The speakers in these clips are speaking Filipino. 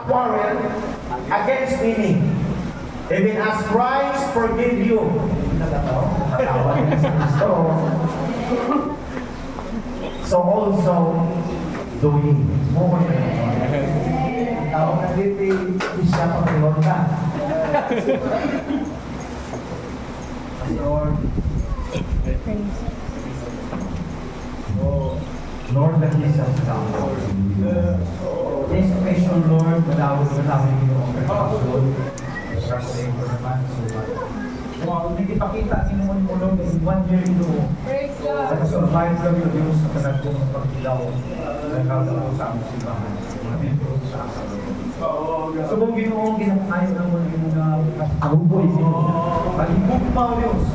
quarrel against me. Even as Christ forgive you. Patawad na sa Kristo. So also, do ye. Mo na tao na dito, isa pa kayo ka. Lord, Lord, that is us down. This occasion, Lord, malawin mo ang pagkakasyon. Trusting for naman, so wow, nagipakita Panginoon mo nung 1 year ago. At survive kami ng Diyos sa kanagpong pagkilaw na kagalaw sa aming simbahan. Mabintro sa akin. So kung Ginoong ginakayo naman yung kabuboy mo, palibog pa o Diyos.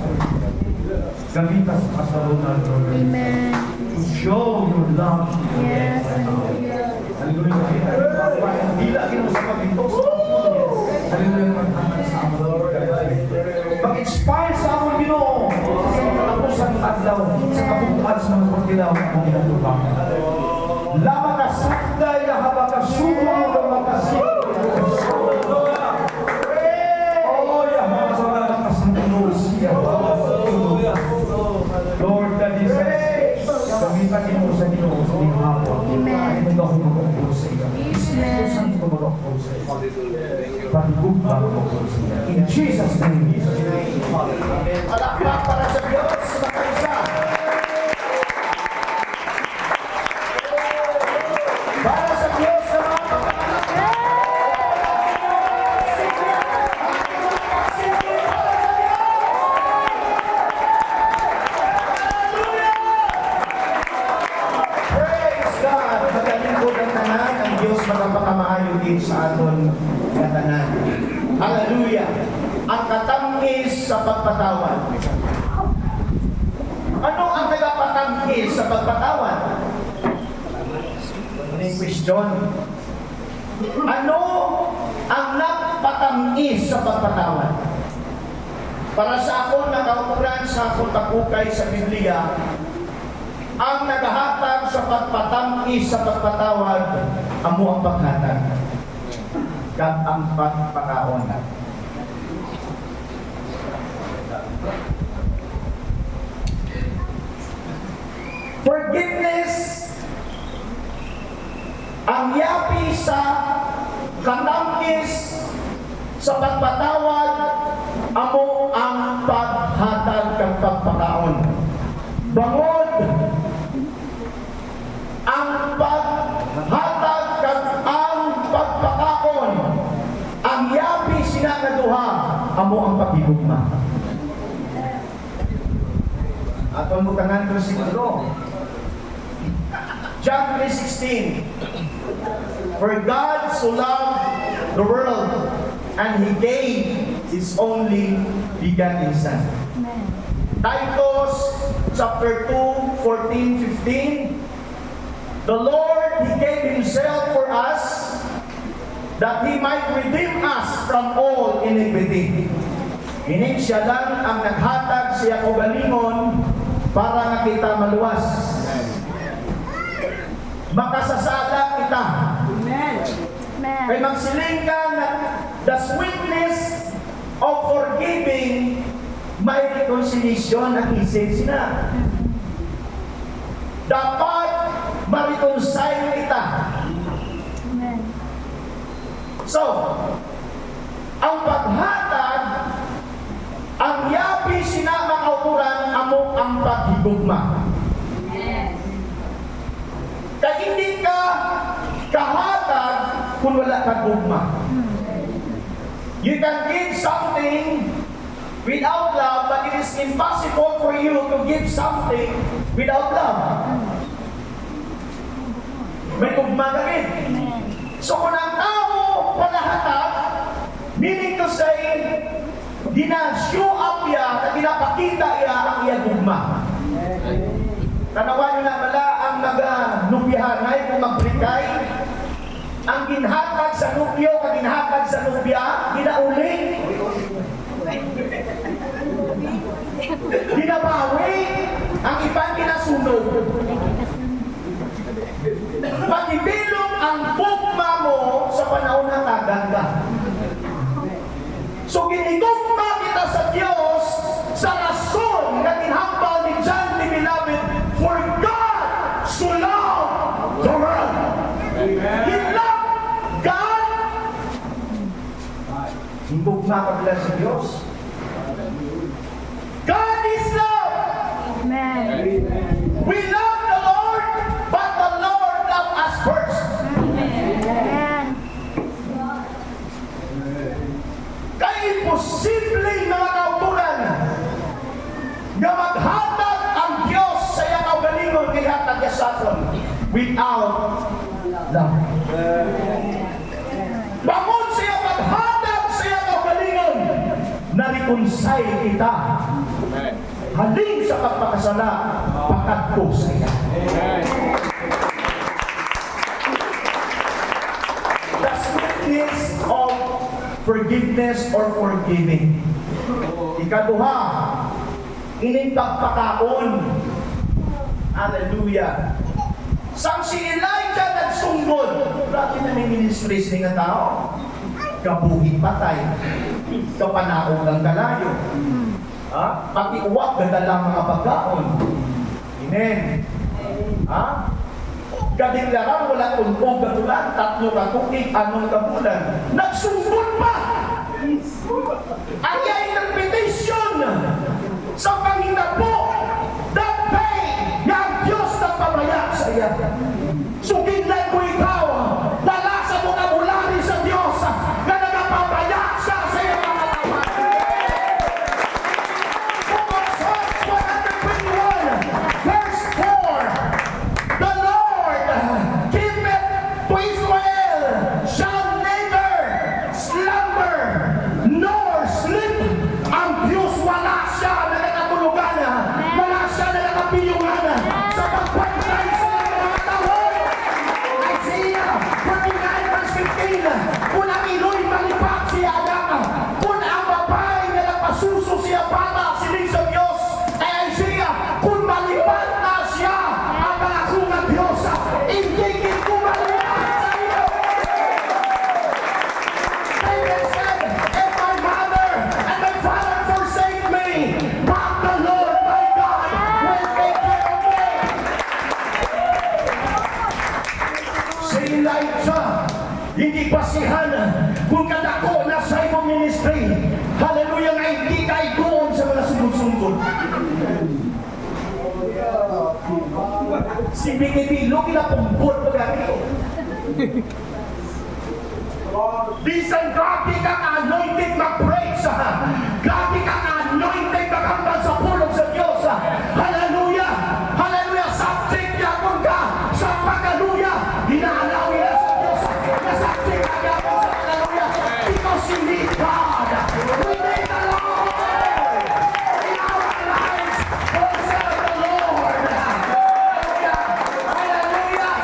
Gamitas sa kasalunan, Lord. Amen. To show your love. Yes. Hallelujah. Dila Ginoo sa paglintok sa pagpulo. Hallelujah. Mag-inspire sa amon Ginoo sa katapusan ng adlaw, sa kabubuan sa mga pagkilaw ng ginatubang. Lama ka sakday na habakasumo ng makasito. Oh, ya mga sa kasantunos siya. Lord, that is gamitan Ginoo sa Ginoo sa iyong hapon. Amen. Ay ako magkakul sa iyo. Saan ko magkakul sa iyo? Pagugma magkakul sa iyo. In Jesus' name. Palakpak para sa Diyos, mga isa. Para sa Diyos sa mga praise God. Magalingkod ang tanan, ang Diyos magpakamaayo din sa aton katanan. Hallelujah. Ang katangis sa pagpatawad. Ano ang nagpatangis sa pagpatawad? Ano yung question? Ano ang nagpatangis sa pagpatawad? Para sa akong nakaukuran sa akong takukay sa Biblia, ang naghahatag sa pagpatangis sa pagpatawad, amo ang paghatag. Kag ang pagpakaon. Forgiveness ang yapi sa katangis sa pagpatawad, amo ang paghatag kang pagpakaon. Bangod ang paghatag kang ang pagpakaon, ang yapi sinagaduha, amo ang pagigugma. Aton mo tanan siguro. John 3:16. For God so loved the world, and He gave His only begotten Son. Titus chapter 2, 14, 15. The Lord, He gave Himself for us, that He might redeem us from all iniquity. Inig siya lang ang naghatag siya o galingon para nga kita maluwas. Makasasala kita. Amen. Kay magsiling ka na the sweetness of forgiving, may reconciliation at isip sina. Dapat ma-reconcile kita. Amen. So, ang paghatag, ang yapi sina makaukuran, amo ang paghigugma. Kaya hindi ka kahatag kung wala ka gugma. You can give something without love, but it is impossible for you to give something without love. May gugma ka rin. So kung ang tao palahatag, meaning to say, gina-show up ya, na ginapakita ya ang iya gugma. Tanawan nyo na mala ang nag-nubyahanay kung magbrikay, ang ginhatag sa nubyo, ang ginhatag sa nubya, ginauling, ginabawi, ang ibang ginasunog. Pag-ibilong ang bugma mo sa panahon na tagagda. So ginigugma kita sa Diyos sa rason na tinhambal ni John the Beloved, for God so loved the world. He loved God. Ginigugma ka pala sa Diyos. God is love. Amen. We love the Lord, but the Lord loved us first. Amen. Kaya imposibleng mga kautulan na maghatag ang Diyos sa iyang kaugalingon kay hatag niya sa aton without love. Bangon siya maghatag sa iyang kaugalingon na reconcile kita. Halin sa pagpakasala, pakadto sa iya. The sweetness of forgiveness or forgiving. Ikaduha, ining pagpakaon. Hallelujah. Sang si Elijah nagsunggod, grabe na may ministries ni nga tao. Kabuhi patay, kapanaog ng kalayo. Pati uwak, ganda lang mga pagkaon. Amen. Kadinglaran, wala tuntog katulan, 3 katuig, 6 kabulan. Nagsunggod pa! Aya interpretation sa panghinapo that day na ang Diyos nagpamaya sa iya. Sugidlan ko ikaw, dala sa vocabulary sa Diyos na nagpapamaya siya sa iya mga tawag. Psalms 121, verse 4, the Lord keepeth to Israel, shall neither slumber nor sleep. Ang Diyos wala siya na nakatulugan, wala siya na nakapiyungan sa pagpantay sa mga tawag. Isaiah 49 verse 15, kung ang ilo'y malipat siya Adam, kung ang babae na nagpasuso siya bata, siling sa Diyos, ay Isaiah, kung malipat na siya ang mga kungang Diyos, hindi ko malipat sa iyo. David said, "If my mother and my father forsake me, but the Lord my God will take care of me." Si Elijah, hindi basihan kung kadako na sa iyong ministry. Hallelujah, nga hindi kayo doon sa mga sumut-sumut. Si Bikipilo, kinapumbot mo ganito. Bisan grabe kang anointed mag-praise. Grabe kang anointed maghambal sa pulong sa Diyos. Hallelujah! Hallelujah! Subject yapon ka sa pag-hallelujah. Hinahalawi na sa Diyos. Nasubject ka yapon sa hallelujah. Because you need God. We need the Lord. In our lives, we'll serve the Lord. Hallelujah! Hallelujah!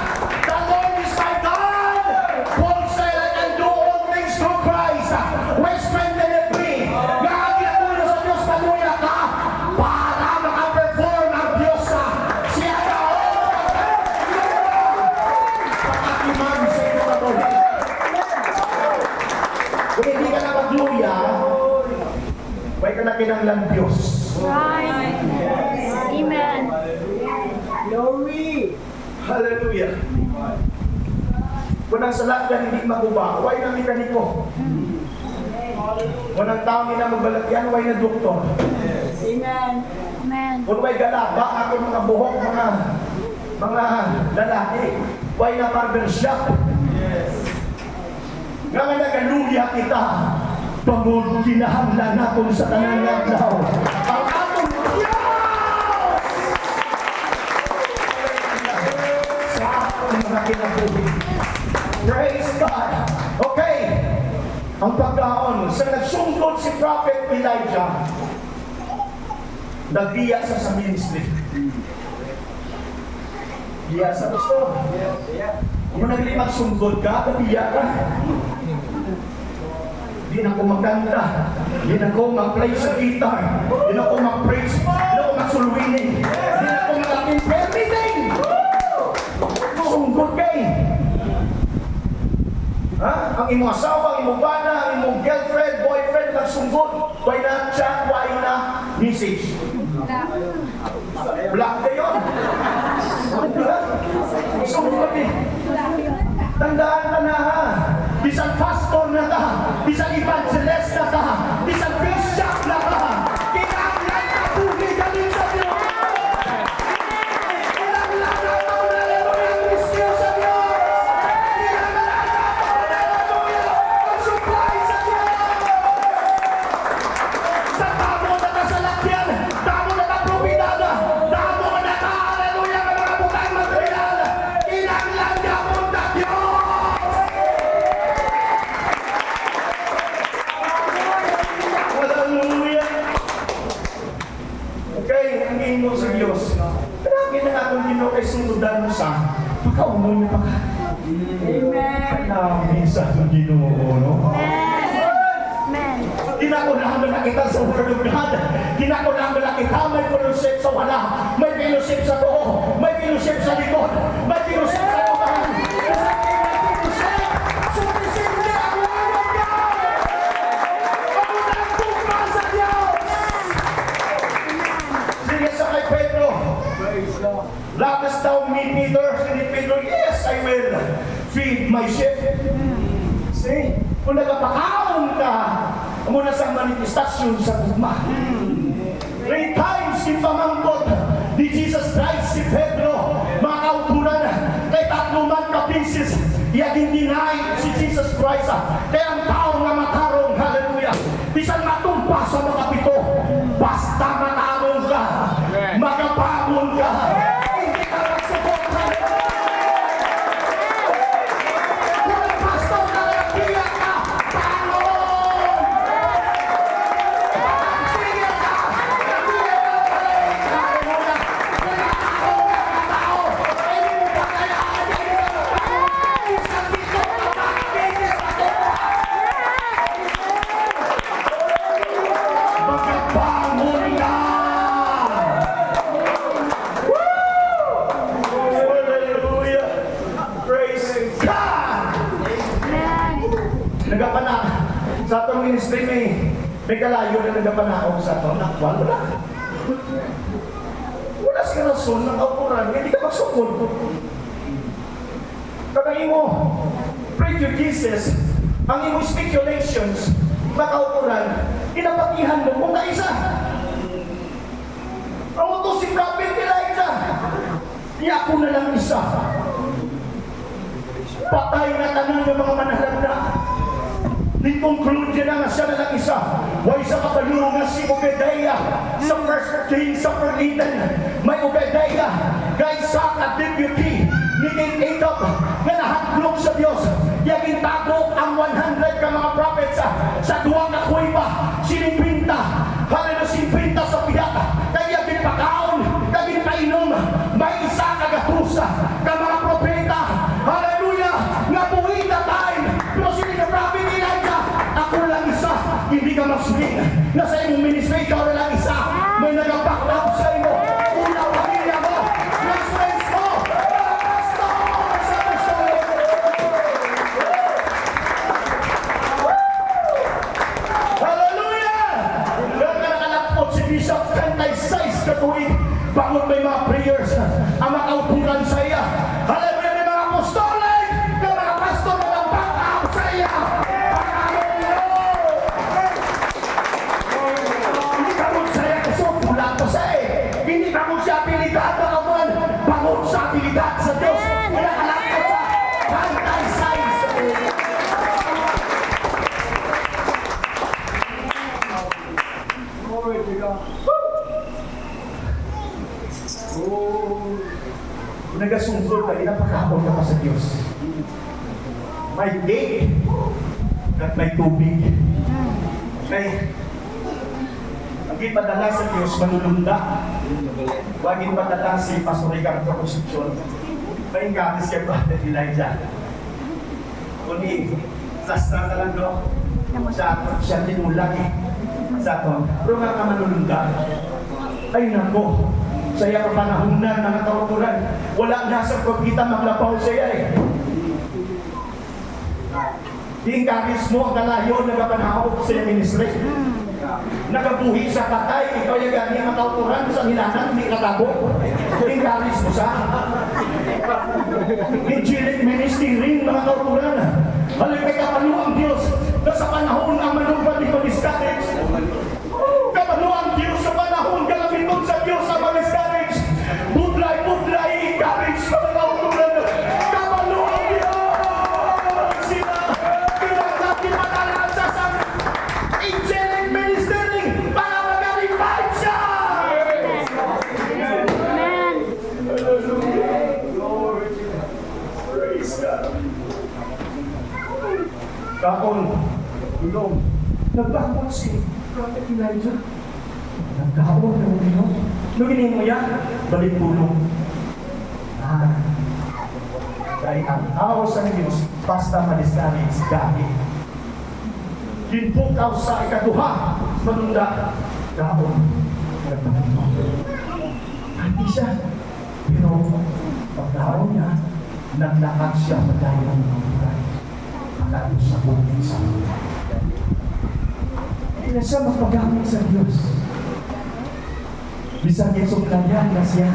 The Lord is my God. Paul said, "I can do all things through Christ, which strengtheneth me." Nakakilala sa Diyos, paluya ka para makaperform ang Diyos siya na pagkatiman sa ito na to. Kung hindi ka na magluya, may ka na kinanglang Diyos. Right. Amen. Glory! Hallelujah. Kung ang salat ka hindi maguba, huwag na mekaniko. Kung ang tao na magbalagyan, huwag na doktor. Amen. Amen. Kung huwag galaba, ako mga buhok, mga lalaki, huwag na barbershop. Nga nga nagaluya kita, pagod kinahanglan natin sa tanang adlaw. Ang atong Diyos! Sa atong mga kinabuhi. Praise God! Okay, ang pagkaon, sa nagsungkod si Prophet Elijah, nagbiya sa ministry. Biya sa gusto. Kung naglimag sunggod ka, nagbiya ka. Di na ako magkanta. Di na ako mag-play sa guitar. Di na ako mag-praise. Di na ako mag-sulwinin. Di na ako mag-akin everything. Sunggod kayo. Ha? Ang imong asawa, ang imong bana, ang imong girlfriend, boyfriend, nagsunggod. Why na chat, why na message? Black kayo. Sunggod kami. Tandaan ka na ha. Bisan pastor na ka, bisan evangelist na ka, bisan bishop na ka. Kinanglan ka tubig galing sa Diyos. Kinanglan ka hallelujah, Kristo sa Diyos. Kinanglan ka hallelujah, ang supply sa Diyos. Sa tamo na kasalakyan, tamo na kapropiedad, tamo na ka hallelujah, ang mga bukang material. Kinanglan ka punta Diyos. Hallelujah. Okay, ang imo sa Diyos. Marami na akong Ginoo kay sundudan mo sa pagkaumon niya pa ka. Amen. Namin sa Ginoo, no? Amen. Kinakulangan na kita sa Word of God. Kinakulangan na kita may fellowship sa wala. May fellowship sa too. May fellowship sa likod. May fellowship sa tumahan. Sa may fellowship. Sumisindi ang Word of God. Pagundang tugma sa Diyos. Sige sa kay Pedro. Lakast daw me, Peter. Sige Pedro, yes, I will feed my sheep. See? Kung nagpakaon ka, muna sa manifestasyon sa tugma. 3 times ipamangkot ni Jesus Christ si Pedro, mga kautulan, kay 3 man ka-pieces, iyaging deny si Jesus Christ. Kaya ang tao nga makarong, hallelujah, bisan matumpa sa mga pito, basta makarong ka, magapamon ka, hindi ka magsubok, hallelujah. Kung pastor ka, nagkiyak ka, tanong! Sige ka! Nagkiyak ka, hallelujah! Nagkakaroon ka ng tao, hindi mo pa kailangan, hindi mo pa isang dito ka makikinig sa tao. Magkabangon ka! Hallelujah! Praise God! Amen. Nagapanak sa atong ministry may kalayo na nagapanaog sa atong nakwal. Wala siya rason ng kaupuran, hindi ka magsukod. Kaya mo prejudices, ang imo speculations, makaupuran, inapatihan mo kung kaisa. Ang ito si Prophet Elijah, iako na lang isa. Patay na tanan ng mga manalagda. Ni-conclude niya na nga siya na lang isa. Way sa kapalo nga si Obadiah sa 1 Kings sa Eden. May Obadiah, guys sa deputy ni King Ahab na nahaglog sa Diyos. Yaging tago ang 100 ka mga prophets sa duwang na kuiba. Sinipinta. Hallelujah, sinipinta sa piyata. Kaya pagkaon, kaging painom. May isa kagatusa ka mga propeta. Hallelujah, nga buhay na time. Pero sila ka Prophet Elijah, ako lang isa. Hindi ka masulit. Nasa imong ministry, ikaw na lang isa. May nag-background sa imo. Una pamilya mo. Next friends mo. Mga pastor sa apostolic. Hallelujah! Nagkakalapot si Bishop Kantay 6 katuig. Bakit may mga prayers ang makaupuran sa iya. Hallelujah! May mga apostolic. May mga pastor na mag-back up sa iya. Hindi ka mo saya kasi pula ko sa Hindi ka mo siya abilidad na kawan. Bangon sa abilidad sa Diyos. Kaya kalapot sa Kantay 6. Glory to God. Kung nagasungkol ka, inapakahapon ka pa sa Diyos. May cake at may tubig. May ang ipadala sa Diyos, manulunda. Huwag ipadala si Pastor Ricardo Concepcion. May ingkapis kay Prophet Elijah. Kuni, sastra na lang do. Siya tinulang sa ato. Pero nga ka manulunda. Ay nako, saya ka panahunan ng kauturan. Wala na sa propita maglapaw siya I-encourage mo ang kalayo, nagapanahog sa ministry. Nagabuhi sa katay, ikaw yung gani ang kauturan sa hilanan, hindi katabo. I-encourage mo sa Angelic Ministry, mga kauturan. Halipay kapalo ang Diyos na sa panahon ang manubad ni Pag-Discourage. Kapalo ang Diyos sa panahon, kalamiton sa Diyos sa Pag-Discourage. Budlay, encourage sa mga kauturan. Kapalo ang Diyos! Sila, pinagkakipatalan sa Angelic Ministry para mag-revive siya! Amen. Lord, praise God. Kapon, ilong, nagbangon si Prophet Elijah. Nagkapon ng ilong. Nung mo yan, balik tulong. Dahil ang tao sa Diyos, basta ma-discourage dahil. Ginpukaw sa ikaduha, manunda, kapon, nagbangon. Hindi siya. Pero, pagkaroon niya, naglakad siya madahil ng mga buhay. Pagkaroon sa bukid sa mga. Hindi na siya magpagamit sa Diyos. Bisang isuklanyan na siya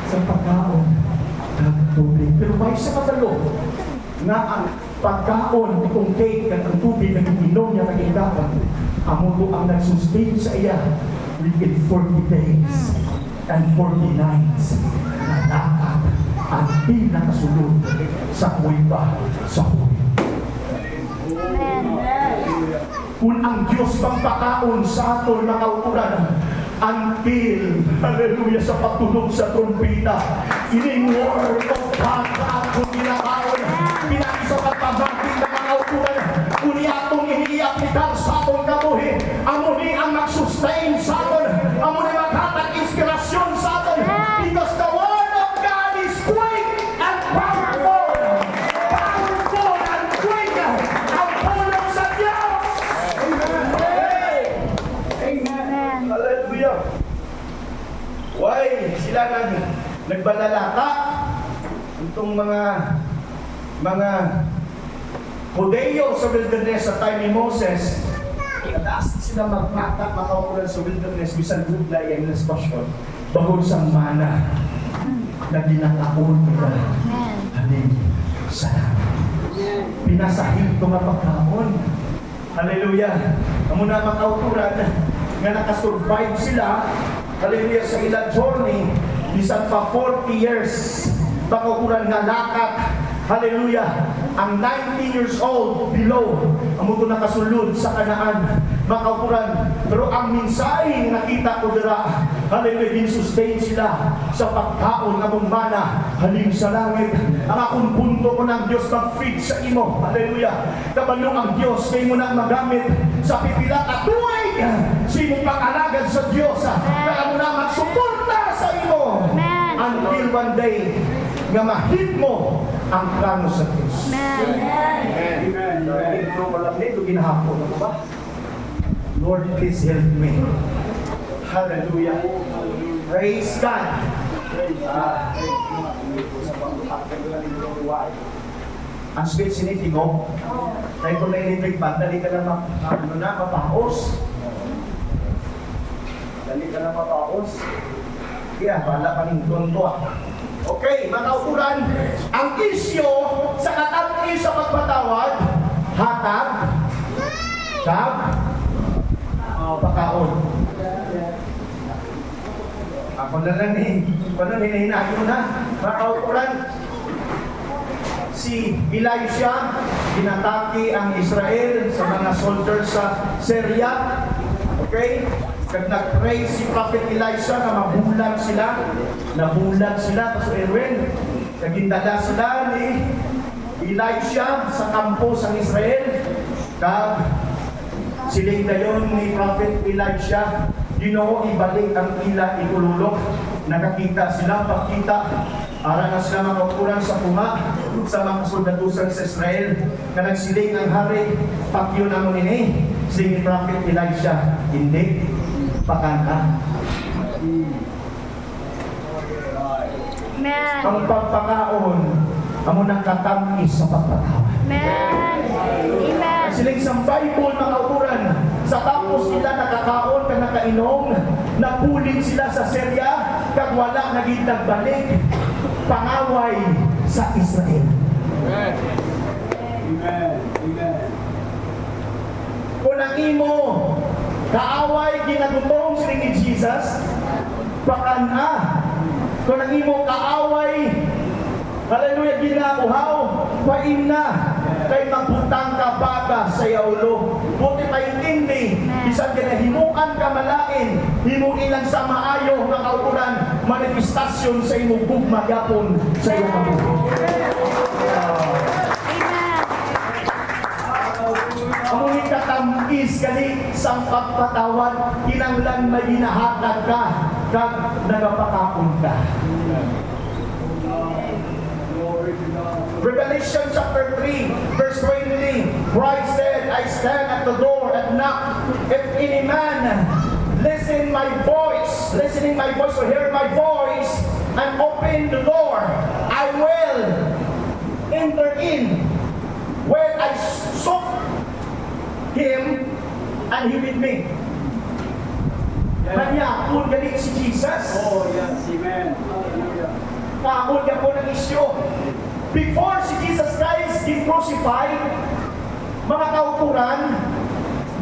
sa pagkaon ng tubig. Pero may isa katalo na ang pagkaon itong cake at ang tubig na inom niya nag-igapan, amulo ang nagsustain sa iya within 40 days and 40 nights na lakad ang pinakasulod sa kuwiba sa kuwi. Kung ang Diyos pagpakaon sa aton mga kauturan, until, hallelujah, sa pagtunog sa trumpita, in word of God, kung ginakaon, pinaki sa pagpabagin ng mga kauturan, kung atong iniiaplikar sa atong kabuhi, amuni ang mag-sustain sa aton, amuni maghatag inspirasyon sa aton, because the word of God is quick and powerful. Powerful and quick. Ang pulong sa Diyos. Amen. Hallelujah. Why? Sila nagbalalaka. Itong mga Hodeo sa wilderness sa time ni Moses. Kadaas sila magpatak makaukulan sa wilderness bisan gudlay ang nasbasyon. Bahod sa mana na ginataon nila. Halin sa pinasahig ito nga pagkaon. Hallelujah. Amo na makauturan nga nakasurvive sila. Hallelujah, sa ilang journey, bisan pa 40 years, makauturan nga lakad. Hallelujah, ang 19 years old below, amo ito nakasulod sa Kanaan, makauturan. Pero ang mensahe nakita ko dira, hallelujah, din-sustain sila sa pagkaon ng mana, halin sa langit. Ang akong punto ko ng Diyos mag-feed sa imo, hallelujah. Kabalong ang Diyos, kayo mo na magamit sa pipila at tuwig, sa imong pag-alagad sa Diyos, kaya mo na magsuporta sa imo, until one day, nga mahit mo ang plano sa Diyos. Amen. Amen. Ito malam nito, ginahapon ako ba? Lord, please help me. Hallelujah. Praise God. Ang sweet sinitig mo, dahil kung na-electric pan, dali ka na mapaos. Dali ka na mapaos. Kaya, bala ka rin tonto ah. Okay, mga kauturan, ang isyo sa katampi sa pagpatawad, hatag, kab, pakaon. Ako na lang hinahinahin mo na, mga kauturan. Si Elisha, ginataki ang Israel sa mga soldiers sa Syria. Okay? Kag nag-pray si Prophet Elisha na mabulag sila. Nabulag sila, Pastor Erwin. Nagindala sila ni Elisha sa kampo sa Israel. Kag siling dayon ni Prophet Elisha, Ginoo ibalik ang ila itululok. Nakakita sila, pagkita, para na sila makukulan sa puma sa mga soldadusan sa Israel. Na nagsiling ang hari, pakyo na mo nini. Siling ni Prophet Elisha, hindi. Pakanta. Amen. Ang pagpakaon, amo nang katamis sa pagpatawad. Amen. Amen. Siling sa Bible, mga kauturan, sa tapos sila nakakaon ka nakainom, napulit sila sa Syria, kag wala naging nagbalik, pangaway sa Israel. Amen. Kung ang imo, kaaway ginagutong siling ni Jesus, pakana. Kung ang imo kaaway, hallelujah, ginauhaw, pain na. Kay magbutang ka baka sa yaulo. Buti paintindi, isang ginahimuan ka malain, himo ilang sa maayo nga kauturan, manifestasyon sa imong gugma yapon sa iyong kabuhi. Amunin ka tamis gali sa pagpatawad, kinanglan may ginahatag ka, kag nagapakapon ka. Revelation chapter 3, verse 20, Christ said, I stand at the door and knock. If any man listening my voice or hear my voice and open the door, I will enter in where I sought him and he with me. Kanya, kung galing si Jesus. Oh, yes, amen. Hallelujah. Kahon niya po ng isyo. Before si Jesus Christ get crucified, mga kauturan,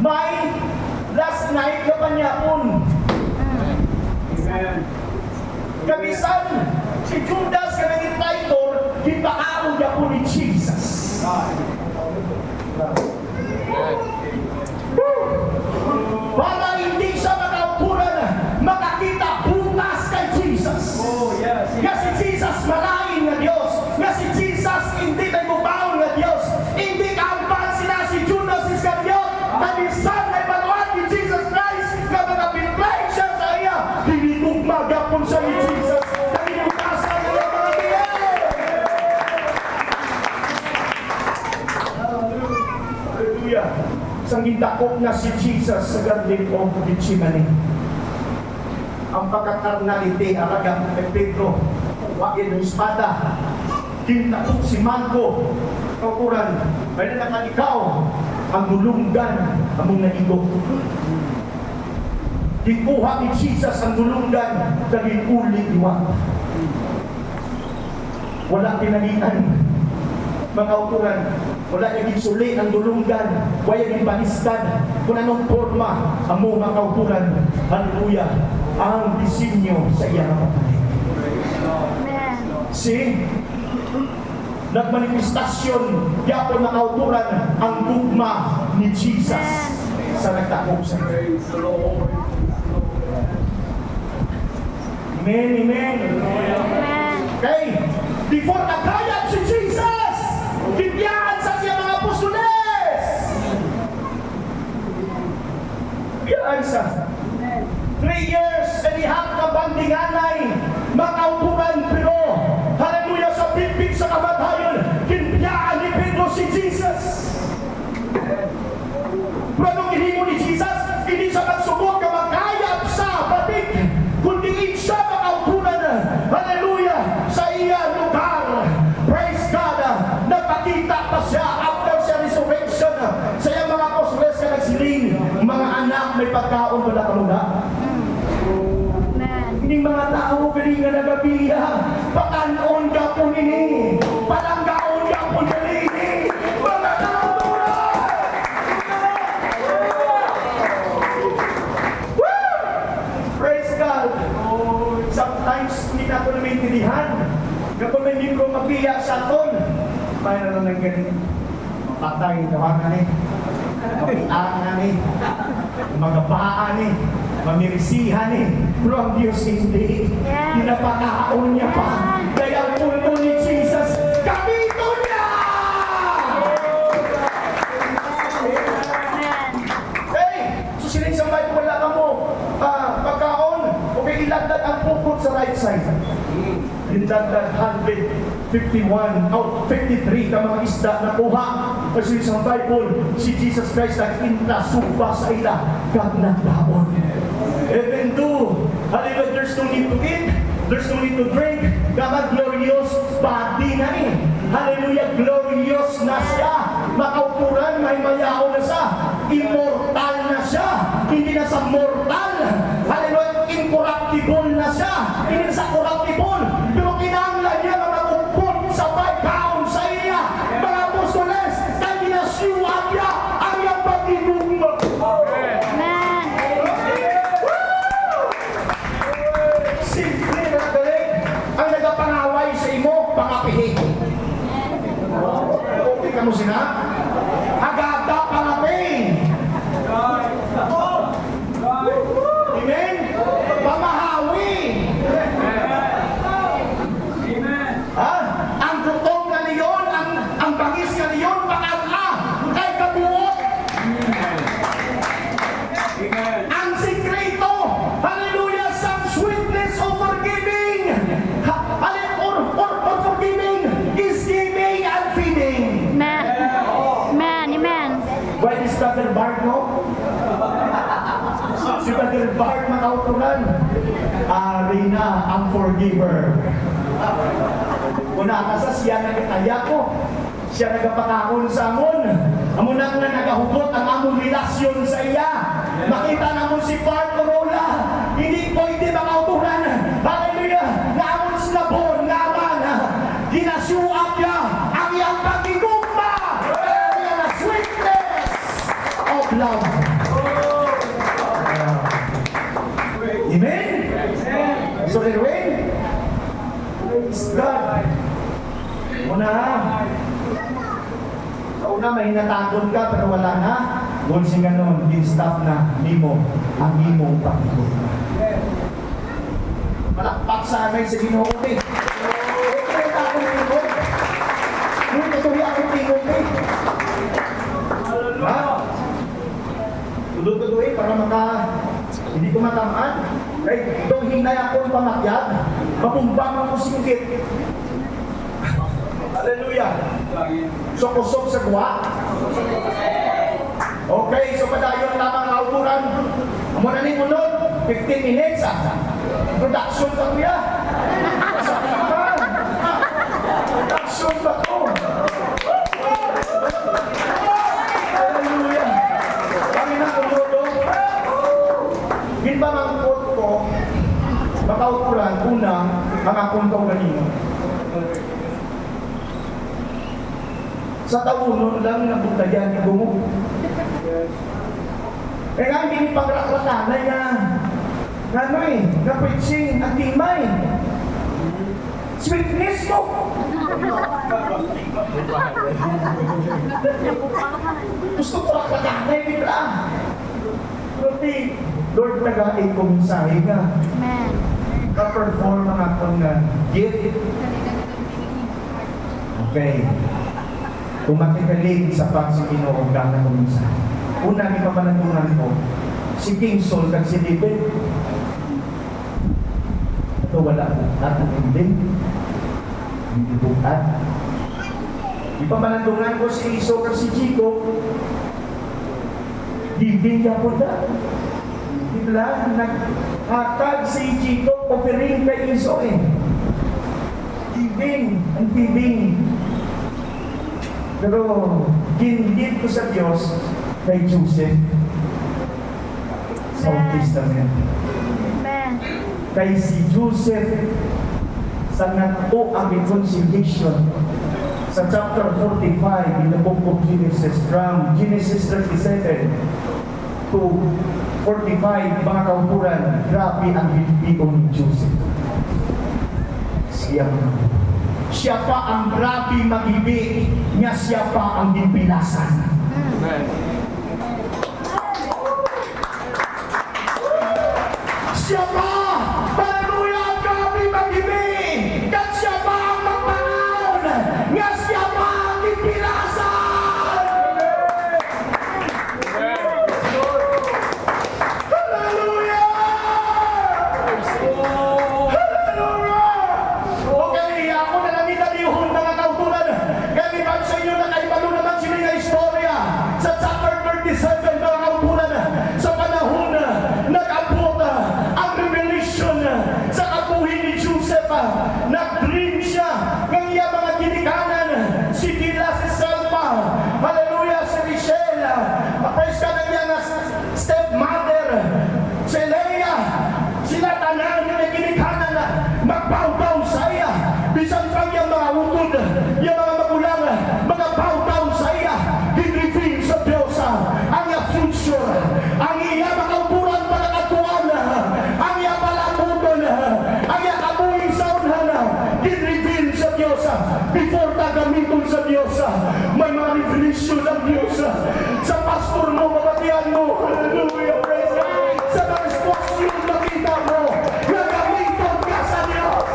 may last night na panyapon. Amen. Kabisan, si Judas ka naging traitor, gipakaon niya po ni Jesus. Para hindi siya makauturan, makakita bukas kay Jesus. Oh, yes. Nga si Jesus malain na Diyos. Nga si Jesus hindi tayo mubaon na Diyos. Hindi kaampan sila si Judas Iscariot. Kabisan ay maluan ni Jesus Christ nga mga pinplay siya sa iya. Dinitugmaga po siya ni Jesus. Dinitugasan niya mga biyay. Hallelujah. Sang gindakop na si Jesus sa Garden of Gethsemane. Ang pagkakarnalite, aragang kay Pedro, wagin ng espada, kinakot si Marco, kauturan, may nakalikaw, ang dulunggan, among naigo. Kikuha ni Jesus ang dulunggan, dahil uli iwa. Wala pinalitan. Mga kauturan, wala naging suli ang dulunggan, wala naging balistan, kung anong forma, ang mga kauturan, hallelujah, ang disenyo sa iyang kapatid. See? Nagmanifestasyon, yapon na kauturan, ang gugma ni Jesus sa nagtakop sa Praise the Lord. Amen, amen. Okay, before nagkayat si Jesus, bibiyaan sa siya mga apostoles. Bibiyaan sa 3 years and a half na bandinganay, makaupuran pero, hallelujah, sa bibig sa kamatayon, kinbiyaan ni Pedro si Jesus. Pero anong ginimo ni Jesus? Hindi siya nagsugod ka magkayap sa batik, kundi siya makaupuran, hallelujah, sa iya lugar. Praise God. Nagpakita pa siya after siya resurrection sa iyang mga apostoles ka nagsiling, mga anak, may pagkaon wala ka muna. Hindi mga tao galing nga nagabiya, pakanon ka po nini, palanggaon ka po nini, mga tao tulad! Woo! Praise God! Sometimes hindi na ako namintindihan. Kapag may libro mabiya sa aton, mayroon na ng ganun, patay, tawagan eh, mapiaan eh, mga baan eh, mamirisihan eh. Pero ang Diyos hindi. Pinapakaon niya pa. Kaya ang puno ni Jesus, kapito niya! Hey! Susilin sa mic, wala ka mo. Pagkaon, okay, ilandan ang pupot sa right side. Ilandan 151, 53 ka mga isda na kuha. Kasi sa Bible, si Jesus Christ nag-inta suba sa ila kag nagdaon. Even though, hallelujah, there's no need to eat, there's no need to drink, God glorious body na eh. Hallelujah, glorious na siya. Makaupuran, may mayaw na siya. Immortal na siya. Hindi na sa mortal. Hallelujah, incorruptible na siya. Hindi na sa corruptible. Pero kinanglan niya na mag-upot sa pagkaon sa iya. Mga apostoles, kaya ginasiwag niya ang iyang pag-inuma. Amen. Simple na galing. Ang nagapangaway sa imo, pangapihin. Okay ka mo sina? Agada pangapihin. Amen? Pamahawi. Amen. Ha? Ang gutom na niyon, ang bangis na niyon, pakala. Kay kabuot. Amen. Ang sikreto, hallelujah, some sweetness of forgiving. Or forgiving is giving and feeding. Amen. Amen. Amen. Why is Brother Bart, no? Si Brother Bart, makauturan. Ari na ang forgiver. Una kasi siya nagkataya ko. Siya nagapakakon sa amon. Amon na nagahugot ang among relasyon sa iya. Makita namon si Bart Corolla. Hindi pwede makauturan. Hallelujah. Na amon sinabon, naman. Ginasuap niya ang iyang pagigugma. Kaya na sweetness of love. Amen? So, Erwin, praise God. Una, una may natagod ka pero wala na. Kung si ganon, din-stop na nimo ang imong pagigugma. Malakpak sa amin sa Ginoo eh. Kaya ako tingog. Nung tutuloy ako tingog eh. Ha? Tuloy-tuloy para hindi ko matamaan. Right? Itong hinay akong pamakyat, mapumbang ako singkit. Hallelujah. So, kusok sa guwa. Okay, so padayon lamang kaupuran. Amo na ni munod, 15 minutes. Production ka kuya. Sa tima. Production ba to? Hallelujah. Kami na kumulo. Ginbamangkot ko, makaupuran, una, ang akong kanino. Sa tawunon lang nabutayan ni Gumo. Eh nga, hindi pagrakratanay na ano eh, na-preaching ang timay. Sweetness mo! Gusto ko rakratanay, bigla. Pero Lord, taga-ay ko mensahe nga. Amen. Ka-perform ang akong gift. Okay. Kung makikinig sa pagsikinoo ka na kong mensahe. Una, may papanatunan ko, si King Saul kag si David. Ito wala bukat ang ending. Hindi bukat. Ipapanatunan ko si Iso kag si Chico. Giving niya po na. Diba? Naghatag si Chico, offering kay Iso eh. Giving and feeding. Pero, ginigit ko sa Diyos kay Joseph sa Old Testament. Amen. Kay si Joseph sa nato ang reconciliation sa chapter 45 in the book of Genesis, from Genesis 37 to 45, mga kaupuran, grabe ang bilbion ni Joseph. Siya pa ang grabe mag-ibig, niya siya pa ang ginpilasan. Amen. Siya pa! Hallelujah! Ang grabe mag-ibig! At siya pa ang magpanaon! Nga siya pa ang ginpilasan! Hallelujah! Hallelujah! Okay, ako na lang italihon mga kautulan. Kaya sa inyo na kaibalo naman sila ng istorya sa chapter Diyos. May mga revelation ang Diyos. Sa pastor mo, mabatian mo. Hallelujah, praise God. Sa mga response makita mo, nagamiton ka sa Diyos.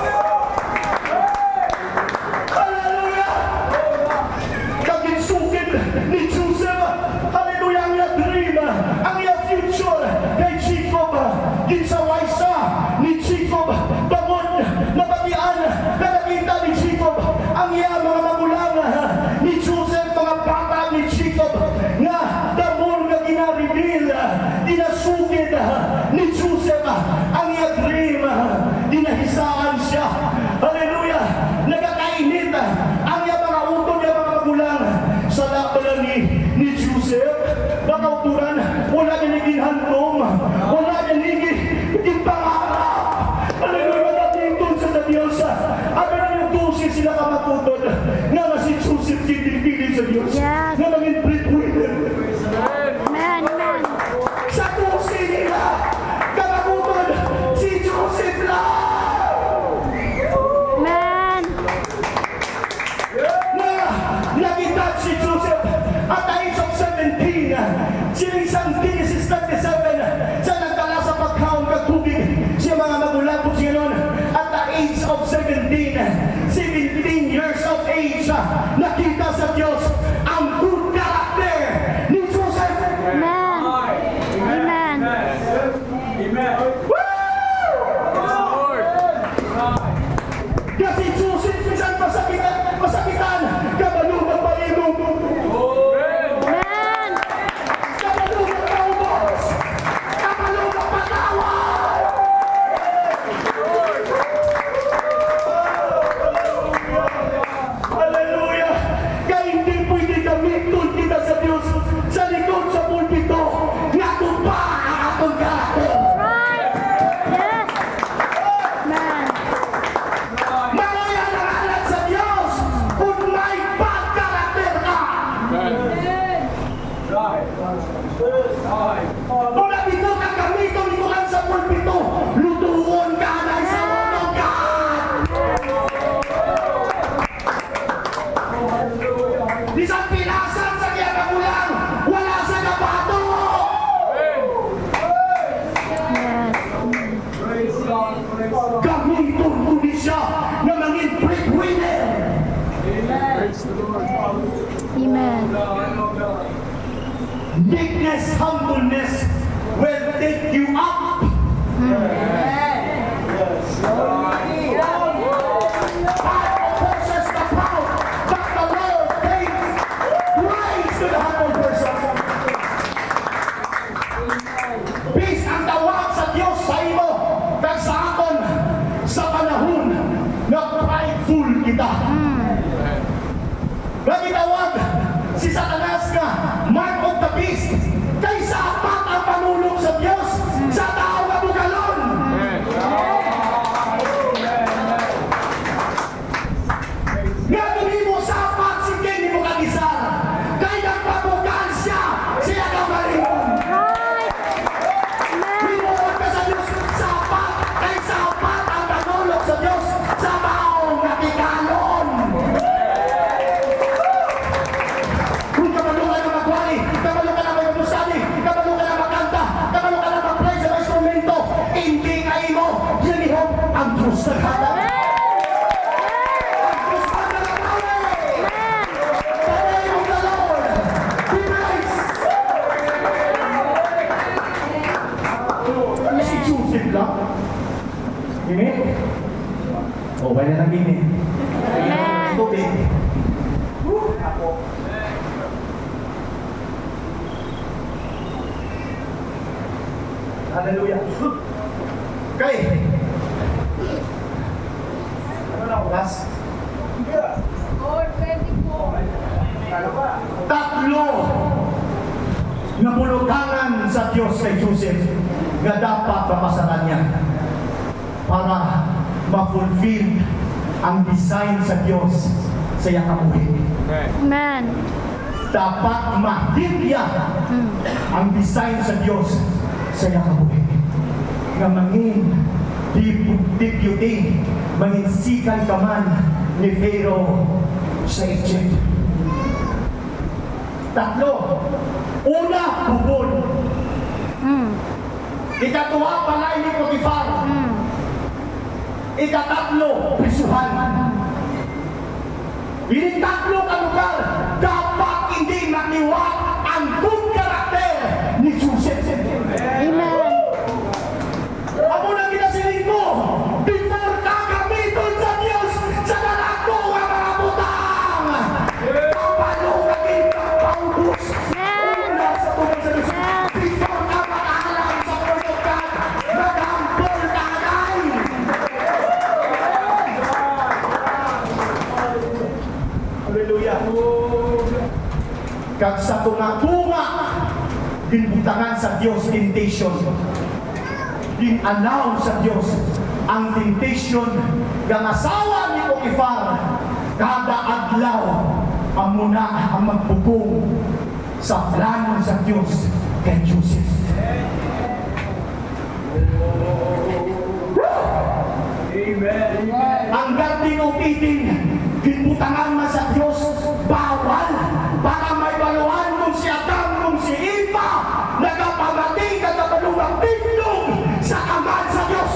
Hallelujah! Kaginsukid ni Joseph, hallelujah, ang iyang dream, ang iyang future kay Jacob, ginsaway sa ni Jacob, bangon, nabatian, na nakita ni Jacob, ang iyang mga magulang ni Joseph, mga bata ni Jacob, nga damon nga gina-reveal, dinasukid ni Joseph, ang iyang dream, dinahisaan siya. Hallelujah! Nagkakainit ang iyang mga utong, yung mga magulang sa labanan ni Joseph. Nakauturan, wala niya naging handom, wala niya naging pangarap. Hallelujah! Natitun sa Diyos. Abi na yung dosi sila kamatutod na si Joseph pinipili sa Diyos. Yes. Na naging breadwinner. Amen. Amen. Sa dosi nila, kamatutod si Joseph lang. Amen. Nakita si Joseph at the age of 17, siya isang Genesis 37, siya nagkala sa pagkaon ng tubig, siya mga magulang po siya noon. At the age of 17 years of age, nakita sa Diyos ang good character ni Joseph. Amen. Amen. Amen. Woo! Kasi Joseph, minsan masakitan, kabalungan pa ilong. Amen. Kabalungan pa ubos. Kabalungan pa tawad. Hallelujah! Kaya hindi pwede gamitin kita sa Diyos sa likod sa pulpito nga tumpa ang atong karakter. Right. Yes. Amen. Malaya na alat sa Diyos kung may bad karakter ka. Kung nabito ka gamitin ito lang sa pulpito, lutuon ka na sa unong ka. Di sa pinasan sa kaya kagulang, wala sa nabato. Yes. Gamitin ko ni siya na maging breadwinner. Amen. Meekness, humbleness will take you up. Pride opposes the proud, but the Lord gives grace to the humble person. Peace ang tawag sa Diyos sa imo, kag sa aton sa panahon na prideful kita. Nagitawag si Satanas nga mark of the beast, kaysa apat ang panulong sa Diyos sa tao nga bugalon. Nga dumi mo sa apat si Kenny mo kagisar, kaya nagpabugal siya, siya ka malimon. Right. Amen. Binuod ka sa Diyos sa apat, kaysa apat ang panulong sa Diyos sa taong nakikalon. Kung kabalo ka na magwali, kabalo ka na magmusali, kabalo ka na magkanta, kabalo ka na mag-play sa instrumento, hindi kayo mo, yanihog ang Diyos na kata. Ang Diyos na nagawin. The name of the Lord be praised. Si Joseph lang. Gini? O, wala na gini. Amen. Tubig. Ako. Hallelujah. Okay. Ano na oras? Tatlo na bulutangan sa Diyos kay Joseph nga dapat mapasaran niya para ma-fulfill ang design sa Diyos sa iyang kabuhi. Amen. Dapat mahilya ang design sa Diyos sa iyang kabuhi. Nga mangin deputy, mangin sikan ka man ni Pharaoh sa Egypt. Tatlo. Una, bubon. Mm. Ikatwa, palay ni Potifar. Mm. Ikatatlo, prisuhan. Yung tatlo ka lugar, dapat hindi maniwa ang good character ni Joseph. Amen. Amo na kinasiling mo, before ka gamiton sa Diyos, sa nalako ang mga butang. Kapalugin ng paubos. Una sa tungkol sa Diyos. Before ka makaalam sa pulutan, nagampol ka agay. Hallelujah. Kag sa tunga-tunga, dinbutangan sa Diyos temptation. Din-allow sa Diyos ang temptation ng asawa ni Potifar kada adlaw ang muna ang magbubong sa plano sa Diyos kay Joseph. Amen. Ang ganding upitin, dinbutangan na sa Diyos, bawal para may baluan kung si Adam, kung si Eva, nagapamating at napalugang bindong sa kamay sa Diyos.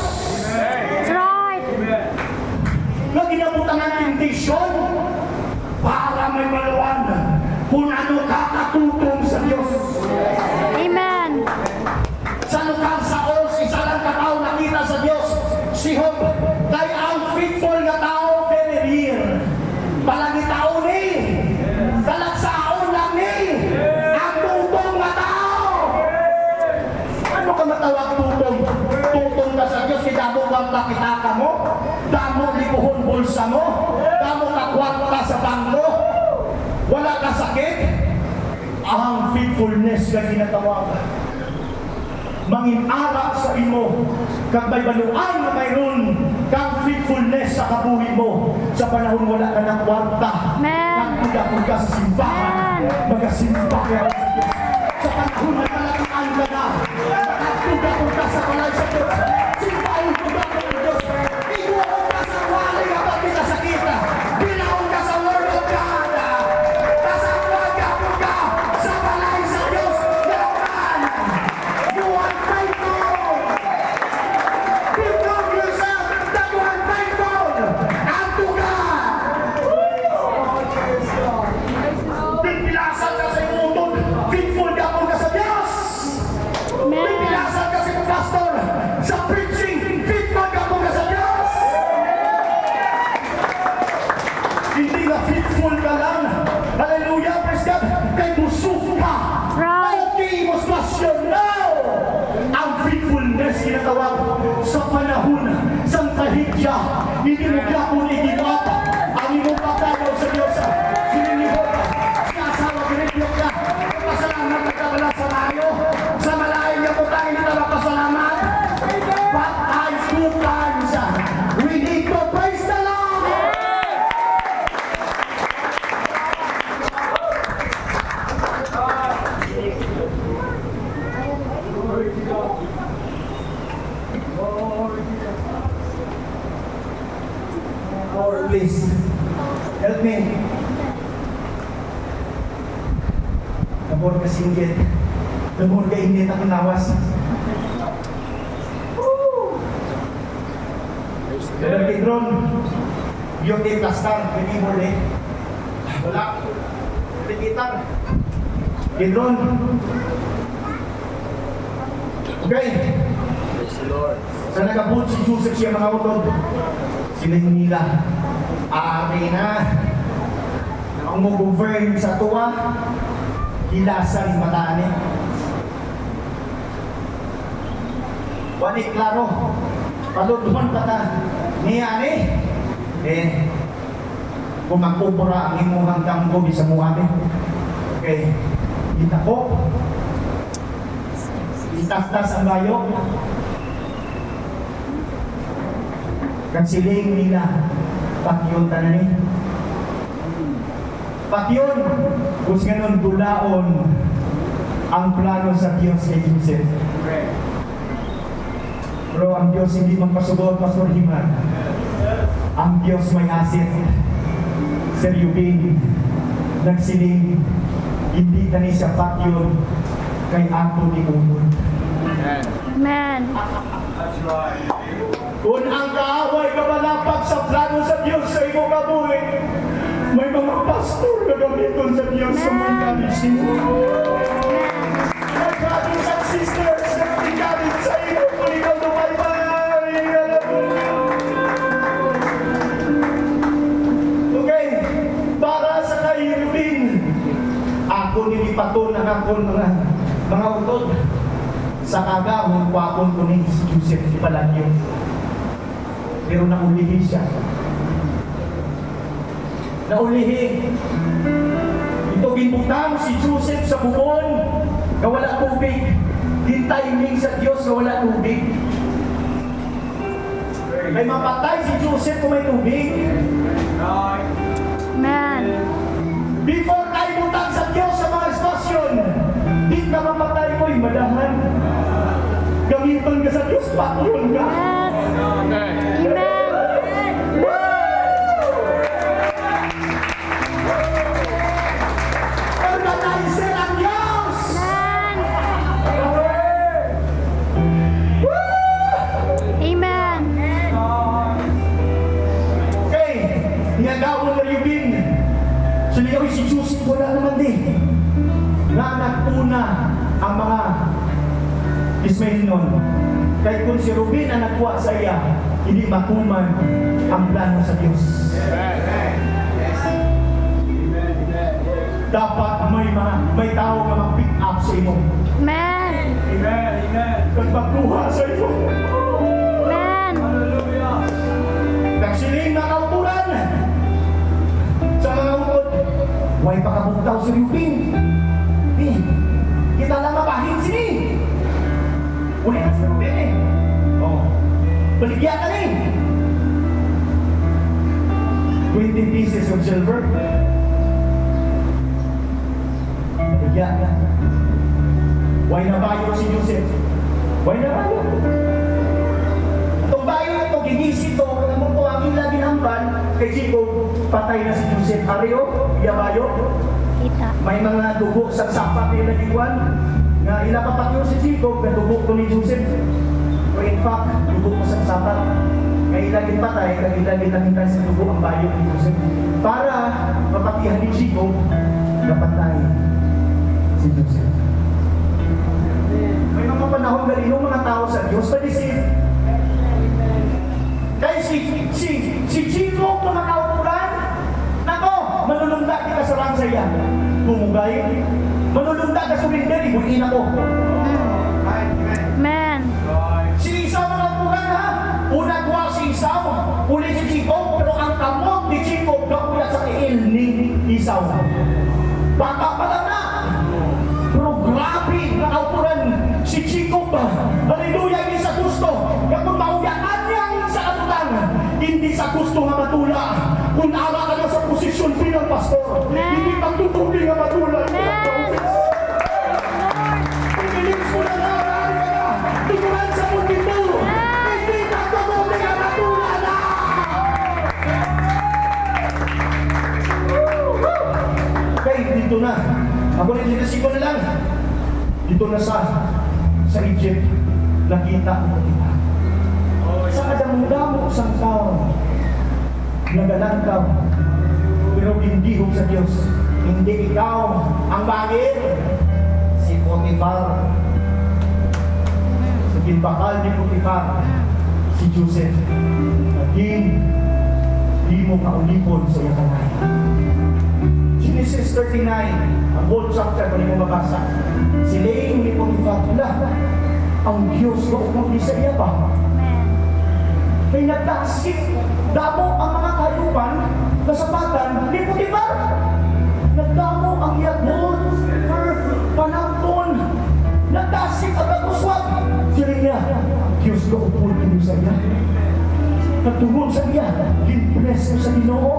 That's right. Na ginabutangan ng temptation para may baluan kung ano kakatutong sa Diyos. Amen. Sa lokal sa Os, isa lang katao nakita sa Diyos, si Job. Kay ang faithful na tao, very rare. Palagi tao ni, talagsaon lang ni, ang tutong na tao. Ano ka matawag tutong? Tutong ka sa Diyos, kidamo bang kakita ka mo? Damo lipuhon bulsa mo? Damo kakwarta sa bangko? Wala ka sakit? Ang faithfulness na ginatawag. Mangin-ara sa imo, kag may baluan na mayroon kang faithfulness sa kabuhi mo sa panahon wala ka ng kwarta. Amen. Kag ka sa simbahan, Amen. magasimba ka sa panahon na talagang ka na. Nagtugapon ka sa balay sa Diyos. Simbahan ko ka ng Diyos. Inuon ka sa wali kapag pinasakita. Binaon ka sa Word of God. Kasama ka sa balay sa Diyos. Yaman! You are faithful! You prove yourself that you are faithful unto God! Pinilasan ka sa imutod, faithful ka po ka sa Diyos! Amen. Pinilasan ka sa pastor, sa preaching, faithful ka po ka sa Diyos! Hindi na faithful ka lang. Hallelujah, praise God! Kay busog ka! Right. Okay, mas pasyon now! Ang faithfulness ginatawag sa panahon sa kahidya. Hindi mo gapon i-give up. Ang imong pagdalaw sa Diyos. Sinilihot ka. Kasawa, ginigilok ka. Pasalamat na kabala sa layo. Sa malayo niya po tayo hindi na pasalamat. But I two times, we need to praise the Lord! Lord, please, help me. The more ka singgit, the more ka init ako nawas. Pero Kidron, beauty plastar, may keyboard eh. Wala. Tikitan. Kidron. Okay. Sa nagabot si Joseph siya mga utod. Siling nila. Ari na. Ang mo-govern sa tuwa, hilasan mataan eh. Wani klaro. Paluduhan ka ta. Niya ni. Kung magpupura ang imuhang tanggo di sa muha okay. Kita ko. Itas-tas ang bayo. Kansiling nila. Pakyon tanan ni. Pakyon. Kung ganun dulaon ang plano sa Diyos kay Joseph. Pero ang Diyos hindi magpasugod, Pastor Himan. Ang Diyos may asit. Sir Yubin, nagsiling, hindi ka ni sapat yun kay ato ni Unod. Amen. That's right. Kung ang kaaway kabalapag sa plano sa Diyos sa imo kabuhi, may mga pastor na gamiton sa Diyos sa mga kalising. May brothers and sisters na gagamit sa imo kung ikaw lumaybay. Okay, para sa kahiruin, ako nilipaton ng akong mga utod sa kagahon ko akong kunin si Joseph Palagyo. Pero naulihin siya. Naulihin. Ito ginbutang si Joseph sa bubon na wala tubig. Timing sa Diyos na wala tubig. May mapatay si Joseph kung may tubig. Right. Amen. Before tayo butang sa Diyos sa mga stasyon, di ka mapatay ko, madahan. Gamiton ka sa Diyos, patron ka. Yes. Amen. Amen. Organizer ang Diyos! Amen. Okay, niyagawon na yubin. Suliyaw si Joseph, wala naman din. Na nagpuna ang mga Ismailinon. Kahit kung si Ruben ang nagkuha sa iya, hindi makuman ang plano sa Diyos. Dapat may tao na mag-pick up sa imo. Amen. Amen. Amen. Kung magkuha sa imo. Amen. Hallelujah. Nagsiling na kauturan sa mga utod. Huwag pakabugtaw si Ruben. Kita lang mabahin sini. Uli na sa Ruben eh. Oo. Baligyan ka rin. 20 pieces of silver. Baligyan ka. Huwag na bayo si Joseph. Huwag na bayo. Itong bayo na ito, gigisip ito, alam mo ito, ang ilang ginamban kay Jacob, patay na si Joseph. Ariyo, bayo. Kita. May mga dugo sa sapat nila iguan na ilapapatyo si Jacob na dugo ko ni Joseph. So in fact, dugo ko sa sapat. Ngayon laging patay, laging nakita sa dugo ang bayo ni Joseph. Para mapatihan ni Jacob, napatay si Joseph. May mga panahon galing mga tao sa Diyos, panisip. Kaya si Jacob na makaupuran, nako, manulunda kita sa rang saya. Bumugay, manulunda ka sa rinder, ibuhin ako. Amen. Si Isaw ang upuran ha. Una kuha si Isaw, uli si Jacob, pero ang kamot ni Jacob nakuya sa tiil ni Isaw. Bata pa lang na. Pero grabe na kaupuran si Jacob. Hallelujah, hindi sa gusto. Kapag mauyaan niya sa atutan, hindi sa gusto nga matula. Kung naala ka na sa posisyon bilang pastor, hindi pagtutuloy nga matula. Pinilis mo na na, tutulan sa mundo mo. Hindi pagtutuloy nga matula na. Okay, dito na. Ako rin sinasiko na lang. Dito na sa Egypt, nakita mo kita. Sa kadamong-damo sang tao, nagalantaw, pero hindi ho sa Diyos. Hindi ikaw ang bagay. Si Potiphar. Sa ginbakal ni Potiphar, si Joseph. Naging di mo kaulipon sa iyong kanay. Genesis 39, ang whole chapter kung mo mabasa. Siling ni Potiphar, ang Diyos ko kung di sa iya ba? May nagdasik, damo ang mga kayupan na sapatan ni Potiphar. Nagdamo ang yakbol, panangton, nagdasik ang aguswag. Siling niya, Diyos ko upol kini sa iya. Nagtungol sa iya, ginpress mo sa Ginoo.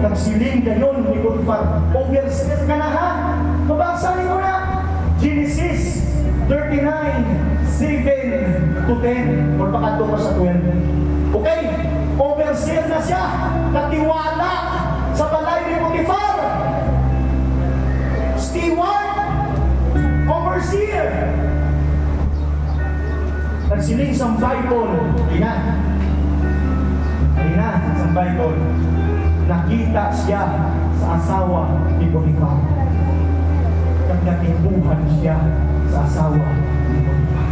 Nagsiling gayon ni Potiphar. Overseer ka na ha? Mabasa niyo na. Genesis 39, 7 to 10, or baka pa sa 12. Okay, overseer na siya, natiwala sa balay ni Potiphar. steward, overseer. Nagsiling sa Bible, Ayan, sa Bible, nakita siya sa asawa ni Potiphar. Nagkatibuhan siya sa asawa ni Potiphar.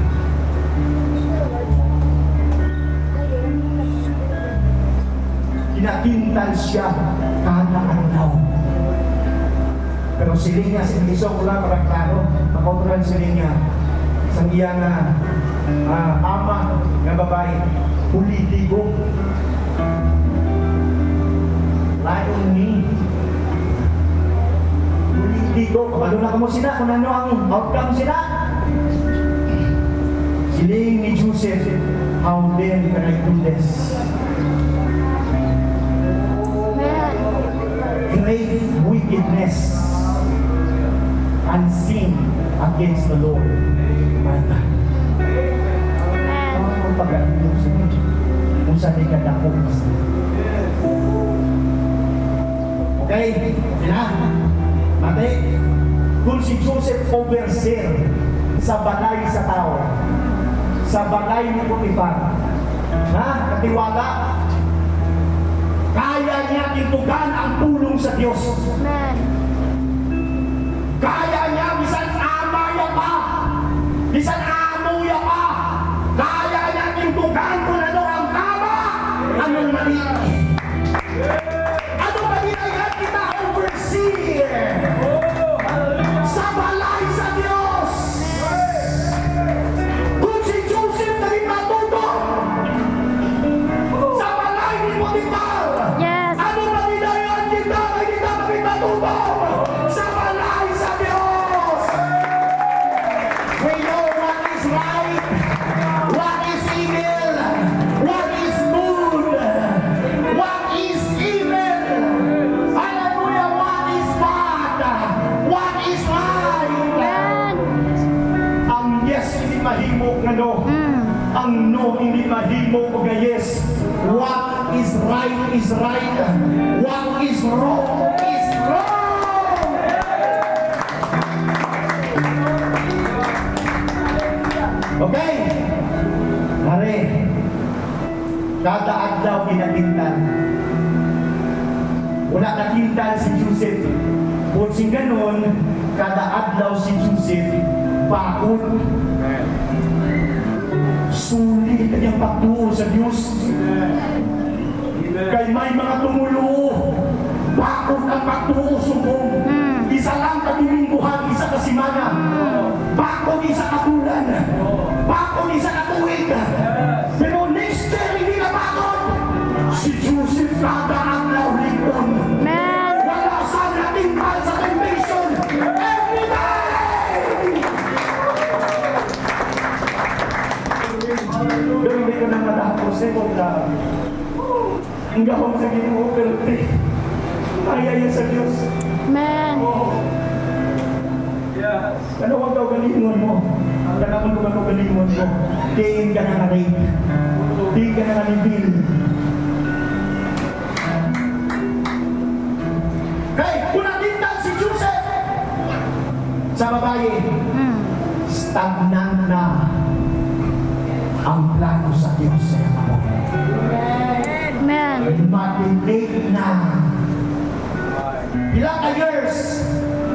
Kinakintal siya kada araw. Pero siling niya, isang ko lang para klaro, makontrol siling niya. Isang iya na ama ng babae, politiko. Lain ni politiko, kabalo na kamo sila kung ano ang outcome sila. Siling ni Joseph, how then can I do this? Amen. Great wickedness and sin against the Lord, my God. Amen. Ang pag-aaliw sa inyo, kung saan di ka dako. Okay? Mati, kung si Joseph overseer sa balay sa tao, sa balay ni Potiphar, katiwala, kaya niya titugan ang tulong sa Diyos. Amen. Kaya niya, bisan ama niya pa, bisan amo niya pa, kaya niya titugan kung ano ang tama, anong mali. Anong mali ay kita overseer sa balay sa Diyos. Kung si Joseph naging matutong sa balay ni Potiphar, Yes. ano mali na yan kita maging matutong sa balay sa Diyos. We know what is right, what is evil, what is good, what is evil. Hallelujah, what is bad, what is right. Amen. Ang yes hindi mahimo nga no. Ang no hindi mahimo og yes. What is right is right. What is wrong is wrong. Okay. Pare. Kada adlaw kinakintan. Wala nakintan si Joseph. Kung sing ganon, kada adlaw si Joseph bakod. Sulit kanyang pagtuo sa Diyos. Kay may mga tumulo, bakod ang pagtuo subong. Isa lang kabilingguhan, isa kasimana. Bakod isa kabulan. Bakod isa katuwid. Pero next year, hindi na bakod. Si Joseph kada adlaw lingkon. Amen. Wala saan natingkal sa temptation. Every day! Pero hindi ko na matapos eh, kung na ang gawang sa Ginoo, pero kaya yan sa Diyos. Amen. Yes. Ano ang gagalingon mo? Ang kanaman kung ano galingon mo. Tingin ka na na-rape. Tingin ka na na-reveal. Hey, kung nakita si Joseph sa babae, stagnan na ang plano sa Diyos sa iyo. Amen. Matinate na. Ilang ka years,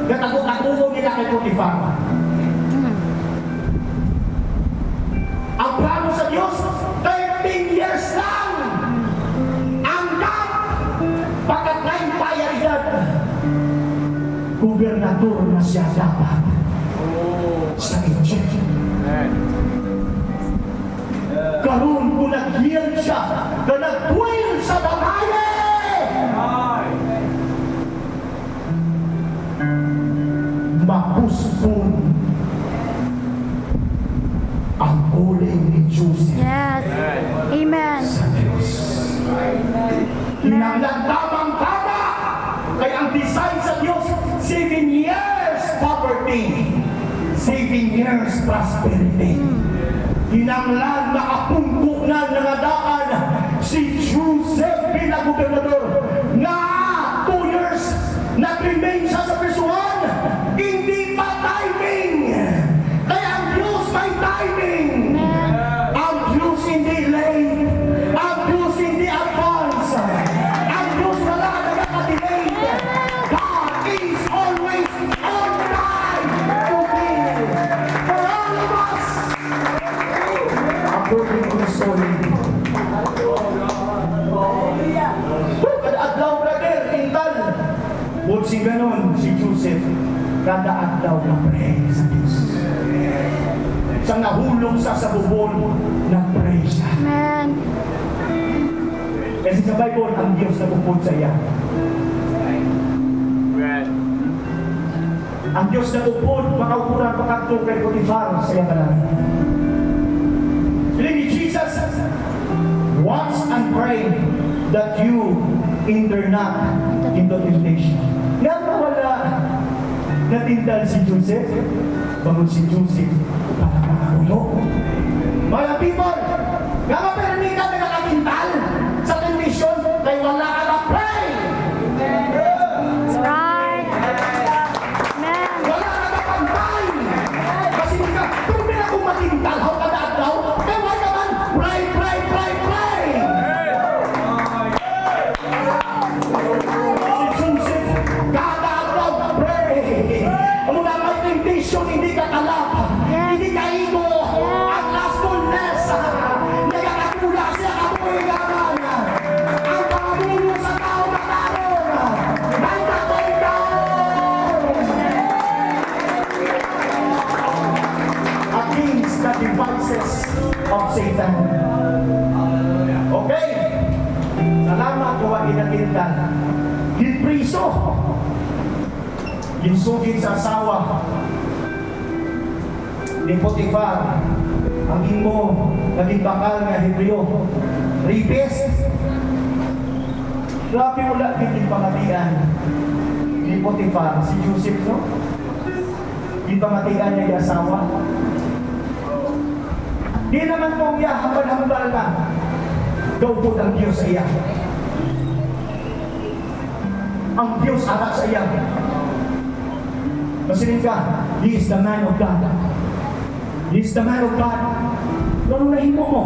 katago-tago nila kay Potiphar. Ang plano sa Diyos, 13 years lang. Hanggang pagka-time fire edad, gobernador na siya dapat sa Egypt. Karoon kung nag-yield siya na nag-dwell sa babae. Mapuspon ang calling ni Joseph Yes. Amen. sa Diyos. Hinanglan tamang-tama. Kaya ang design sa Diyos, 7 years poverty, 7 years prosperity. Hinanglan nakapunto na nangadaan si Joseph bilang gobernador na 2 years nag-remain siya sa prisuhan. Hindi solid. Kada adlaw, brother, tintal. Bukod si ganon, si Joseph, kada adlaw na pray sa Diyos. Sa nahulog sa bubon, na-pray siya. Amen. Kasi sa Bible, ang Diyos na bukod sa iya. Amen. Ang Diyos na bukod, makaupuran, pakatlo kay Potiphar sa iya kalan. Believe me, Jesus wants and pray that you enter not into temptation. Nga wala natindal si Joseph, bago si Joseph para makakulo. Mga people, nga mapermi ka nagkakatintal sa temptation, kay wala ka na pray. That's right. Amen. Wala ka na pantay. Kasi ka, kung may akong matintal, how ka na daw, kaya wala ka man, pray, pray, pray, pray. Si Joseph, kada araw, pray. Kung wala may temptation, hindi ka kalap. Yes. Hindi ka igo. Ang lastfulness, nagkakatula siya kapoy gaman. Ang pangamulo sa tao na taon, ay kapoy against the devices of Satan. Okay? Salamat ko ang inatindan. Hinpriso. Ginsugin sa asawa ni Potiphar. Ang imo naging bakal nga Hebreo. Rapist. Grabe wala din pangatian ni Potiphar. Si Joseph, no? Yung pangatian niya yung asawa. Di naman po iya, hambal-hambal na. Gawpod ang Diyos sa iya. Ang Diyos anak sa iya. Masilin ka, He is the man of God. He is the man of God. Ganun na himo mo.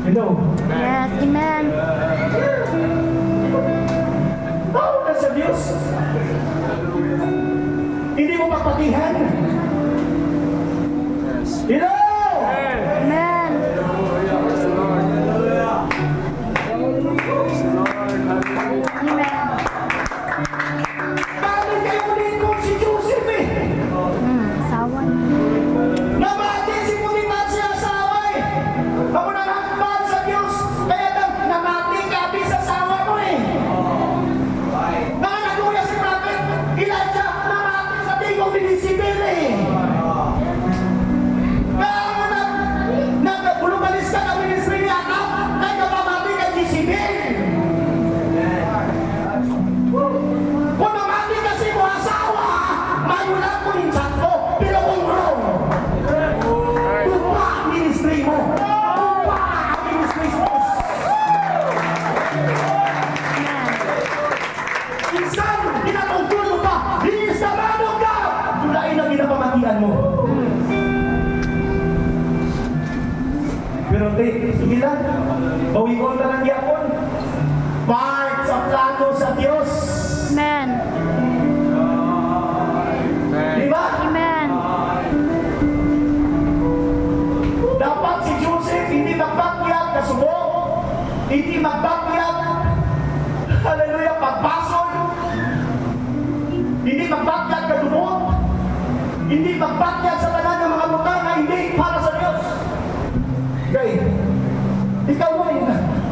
Hello? Yes. Amen. Tao ka sa Diyos. Hindi mo papatihan. Hello? Amen. Amen. Bakit kayo lingkod si Joseph eh? Asawa niya. Namati si Potiphar siya asawa eh. Ako nanghambal sa Diyos. Kaya namati ka sa asawa mo eh. Nangaguya si Prophet Elijah, namati sa tingong binisibil eh. Kaya mo bulumalis ka na ministry niya ka, kaya kapamati ka Jezebel. Kung namati kasi mo asawa, may wala ko yung chat ko, pero kung wrong, tupa ang ministry mo. Tupa ang ministry mo. Minsan, pinatungkol mo pa, linis na man of God. Tulain ang ginapamatian mo. Pero sige lang, bawikon ka lang yapon. Part sa plano sa Diyos. Amen. Di ba? Amen. Dapat si Joseph hindi magbakyat kasubo, hindi magbakyat, hallelujah, pagbason, hindi magbakyat kadumot, hindi magbakyat sa tanan ng mga lugar na hindi para sa Diyos. Okay, ikaw ay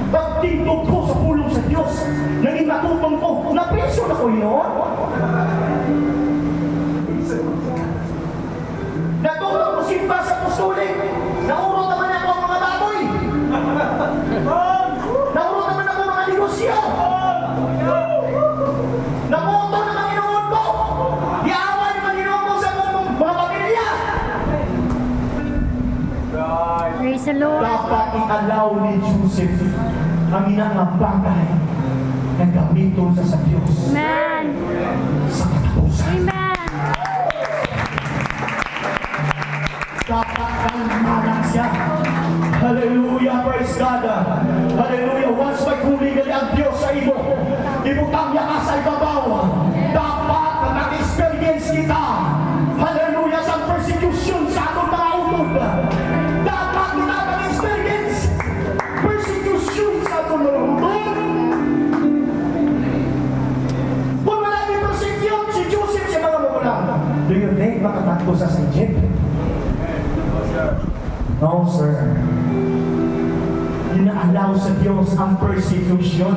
pagtintog ko sa pulong sa Diyos, naging natutong ko, napreso na ko yun. Natulog ko simba sa apostolik. Naurot naman ako ang mga baboy. Naurot naman ako ang mga negosyo. Namoto naman inuon ko. Diawan naman inuon ko sa mga pamilya. Praise the Lord. Dapat i-allow ni Joseph ang inang bagay na gamiton sa Diyos Amen. sa katapusan. Amen. Dapat kang manang siya. Hallelujah, praise God. Hallelujah, once may kuligali ang Diyos sa imo, ibutang niya ka sa ibabaw. Dapat na nag-experience kita. Hallelujah, sa persecution sa atong mga utod. makatakbo sa Egypt? No, sir. Inaalaw sa Diyos ang persecution.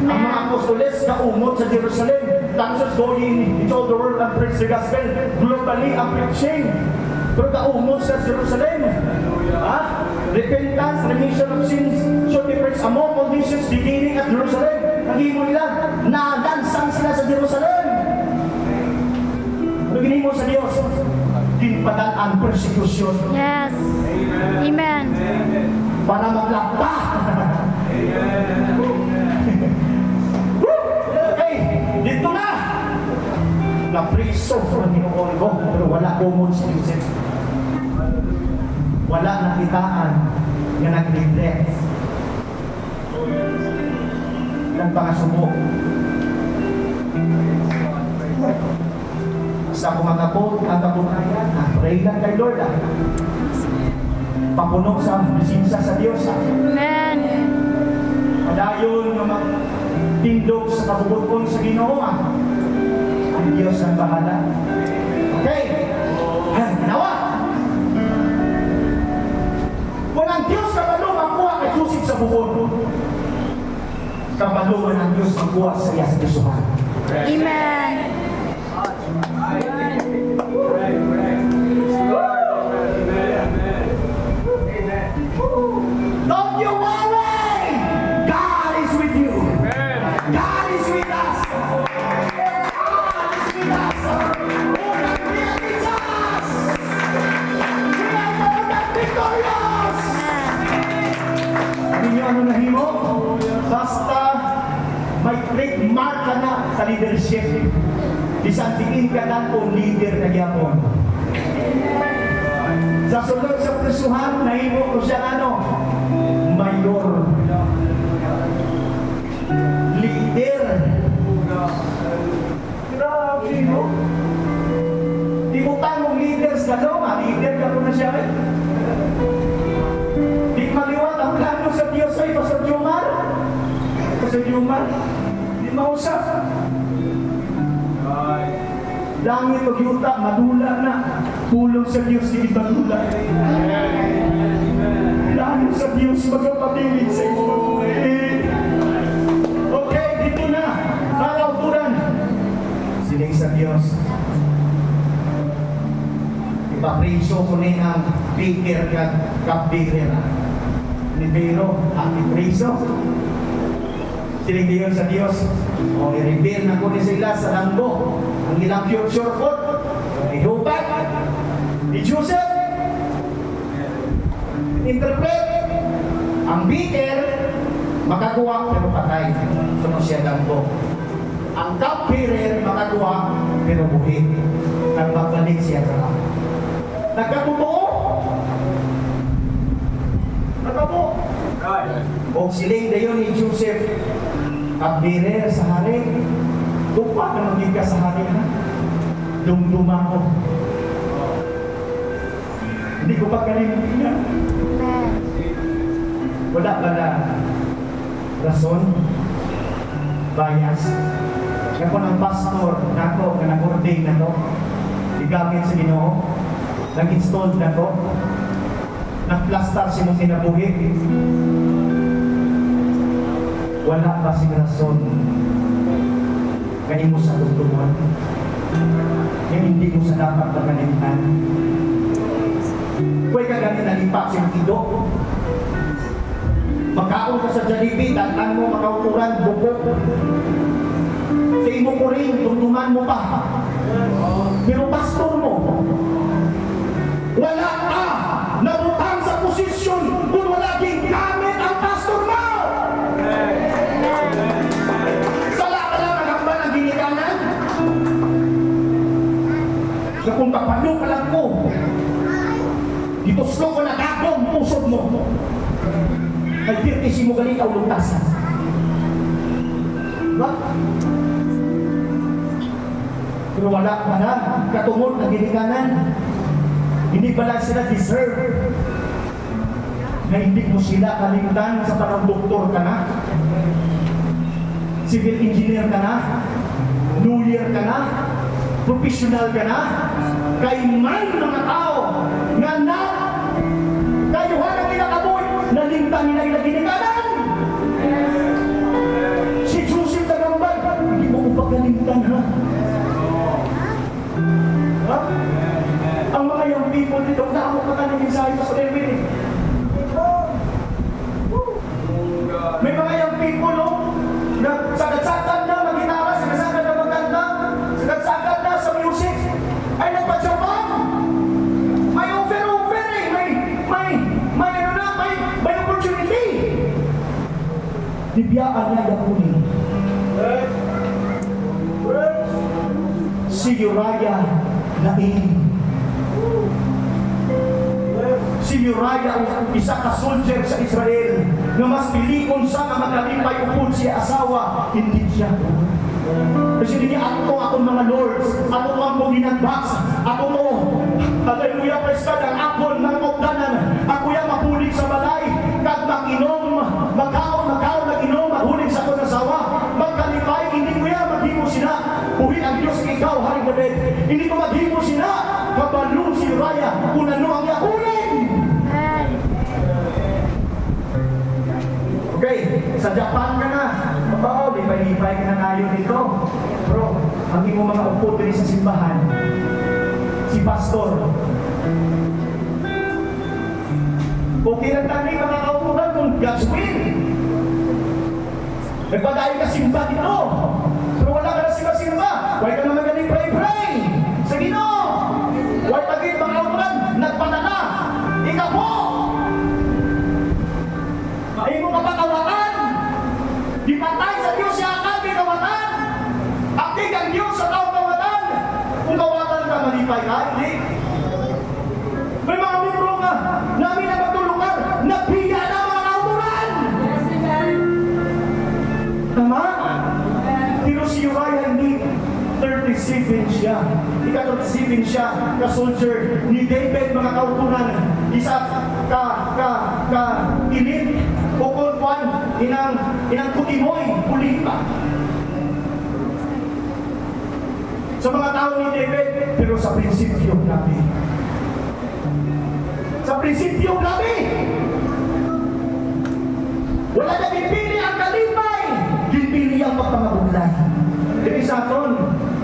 Ang mga apostoles kaumot sa Jerusalem. Tapos going into all the world and preach the gospel. Globally ang preaching. Pero kaumot sa Jerusalem. Repentance, remission of sins should be preached among all nations beginning at Jerusalem. Nagimo nila, nadansang sila sa Jerusalem. Ano ginimo sa Diyos? Dinpadaan ang persecution. Yes. Amen. Para maglakta. Okay, dito na. Na-priso ang Panginoon ko, pero wala kumon si Joseph. Wala nakitaan na nag-regret. Ilang pangasubok. Sa kumagapot, ang kabunayan, pray lang kay Lord. Papuno sa bisisa sa Diyos. Amen. Padayon na magtindog sa kabubuton sa Ginoo. Ang Diyos ang bahala. Okay. Ginawa. Kung ang Diyos kabalo magkuha kay Joseph sa bubon, kabalo man ang Diyos magkuha sa iya sa Diyusuhan. Amen. Don't you worry! God is with you. God is with us. God is with us. Who can be against us? We are more than victorious. Sabi niyo ano nahimo? Basta may trademark ka na sa leadership. Bisan tingin ka na kung leader na gyapon. Sa sulod sa prisuhan, nahimo ko siya ano? Mayor. Leader. Grabe, no? Di mo tanong leaders ka no? Leader ka na siya eh. Di maliwat ang plano sa Diyos ay Pastor Jomar. Pastor Jomar. Di mausap. Langit o yuta, madula na. Tulong sa Diyos, di madula. Lalo sa Diyos, magpapabilig sa iyong mabuhay. Okay, dito na. Kalauturan. Siling sa Diyos. Ipapriso ko ni ang Peter kag Kapdirer. Ni Pero, ang ipriso. Siling diyon sa Diyos. O i-reveal na ko ni sila sa langgo. Ang ilang future ko. Ihubat. Ni Joseph. Interpret. Ang Peter, makakuha pero patay. Sunod siya langgo. Ang Kapdirer, makakuha pero buhi. Nagbabalik siya sa langgo. Nagkatotoo. Nagkatotoo. O siling dayon ni Joseph Kapdirer sa hari. Tupa ka maging ka sa hari na. Dumduma ko. Hindi ko pagkalimutin na. Amen. Wala ba na rason? Bias? Ako ng pastor nako na nag-ordain na to. Igamit sa Ginoo. Nag-install na to. Nag-plaster sinong kinabuhi. Wala ba si rason? Kani mo sa tugtugan. Kaya hindi mo sa dapat pagkalimutan. Huwag ka ganit nalipak sa tido. Magkaon ka sa Jollibee, datan mo makauturan, bukok. Sa imo ko rin, tungtungan mo pa. Pero pastor mo, wala ka nabutang sa posisyon kung wala din gamit ang pastor mo. Sala ka lang nagamba ng ginikanan. Na kung kapalo ka lang ko, dito slow ko na gagong pusod mo. Nagpirtisi mo galing kauluntasan. Diba? Pero wala ka na, katungod na ginikanan. Hindi pala sila deserve na hindi mo sila kalimtan sa parang doktor ka na, civil engineer ka na, lawyer ka na, professional ka na, kay man mga tao nga na kayuhan ang kinakaboy nalimtan nila yung ginikanan. Si Joseph Tagambay, hindi mo ko pagkalimtan ha? Ha? Ang mga young people dito, naamo ka ka ng mensahe sa David. May mga young people, no? Na sagad-sagad na mag-gitara, sagad-sagad na magkanta, sagad-sagad na sa music, ay nagpa-Japan. May offer eh. May opportunity. Bibiyaan niya yakunin. Si Uriah Nain. Si Uriah ang isa ka soldier sa Israel na mas pilikon sa nga magkalipay upod siya asawa, hindi siya. Kasi hindi akong mga lords, ako ang mong ginagbox, ako mo, hallelujah, praise God, ang akon, mga kopdanan, ako yung mapulig sa balay, kag mag-inom, magkaon, nag-inom, mahulig sa akong asawa, magkalipay, hindi ko yan, maghimo sila, buhin ang Diyos ikaw, Haring David, hindi ko maghimo sila, kabalo si Uriah, kung ano ang yakunin. Okay, sa Japan ka na. Oo, lipay-lipay ka na tayo dito. Bro, ang mo mga upo din sa simbahan. Si pastor. Okay lang tayo mga kaupunan kung God's will. Nagpadayo ka simba dito. Pero wala ka na simba-simba. Huwag ka naman galing pray-pray. Sa Ginoo. Huwag pagin mga kaupunan. Nagpadala. Ikaw po. Ay mo kapatawakan. Di patay sa Diyos siya akan, di kawatan. Aktig ang Diyos sa taong kawatan. Kung kawatan ka, malipay ka, hindi. May mga libro nga, namin na magtulungan, nabiya na mga kauturan. Tama? Pero si Uriah hindi 37 siya. Ika-37 siya, ka-soldier ni David, mga kauturan. Isa init, bukod kwan, inang kutimoy, kulita. Sa mga tao ni David, pero sa prinsipyo nabi. Sa prinsipyo nabi. Wala na pipili ang kalipay, pipili ang pagpangabudlay. Jadi sa aton,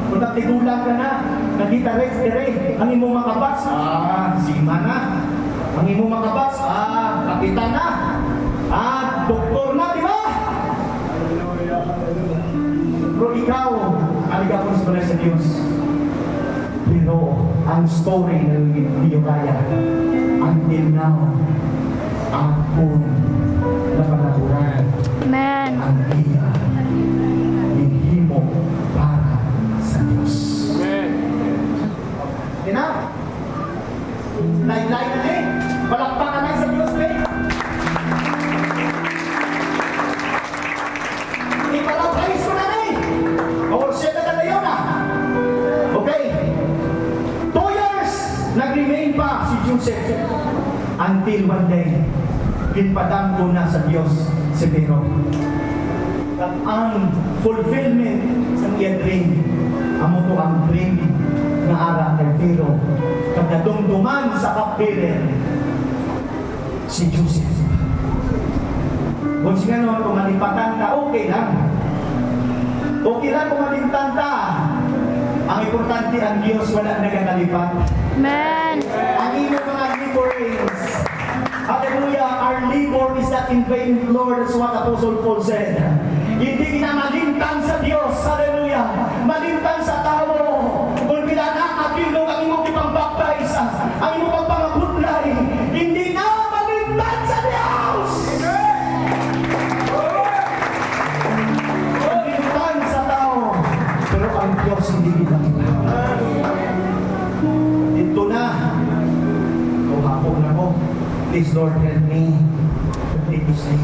kung natigulang ka na, nagitarex-dire, ang imong makabas, sima na. Ang imong makabas, kapitan na. Doktor na, di ba? Pero ikaw, aligapon sa Diyos. Pero ang story ng Uriah, until now, akon na panaturan. Amen. Ang iya, hindi mo para sa Diyos. Amen. Kina? Lain-lain na eh. Palakpakan na sa Diyos eh. Ipalapais ko na eh. Siya na yun ah. Okay. 2 years, nag-remain pa si Joseph until one day, pinpadangko na sa Diyos si Pharaoh. At ang fulfillment sa iya dream, amo to ang dream na ara kay Pharaoh. Kadadumduman sa kapirin si Joseph. Kung siya naman kung malipatan ka, okay lang. Okay lang kung malipatan ka. Ang importante ang Diyos wala nagkakalipat. Amen. Ang iyong mga laborings. Hallelujah, our labor is not in vain, Lord. That's what Apostle Paul said. Hindi na malimtan sa Diyos. Hallelujah. Malimtan sa tao. Kung pinanakapilong ang imong ipang-baptize, ang imong pagpangabudlay, hindi na malimtan sa Diyos. Malimtan sa tao. Pero ang Diyos hindi ginamit. Ito na. Hapon na ko. Please Lord, help me. Help me say,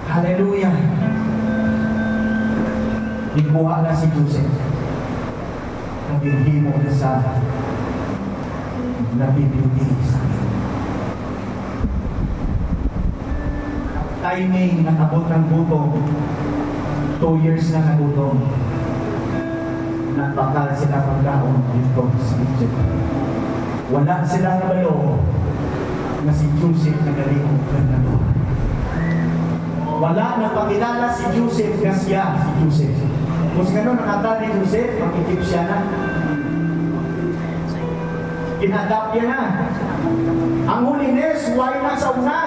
hallelujah. Ikuha na si Joseph. Nabibigay mo na sa nabibigay sa akin. Timing, nakabot ng gutom. 2 years na nagutom. Nagpakal sila pagkaon dito sa Egypt. Wala silang kabalo na si Joseph na galing gobernador. Wala na pakilala si Joseph na siya si Joseph. Kung gano'n nakata ni Joseph, makikip siya na. Inadapt niya na. Ang holiness, why na sa una?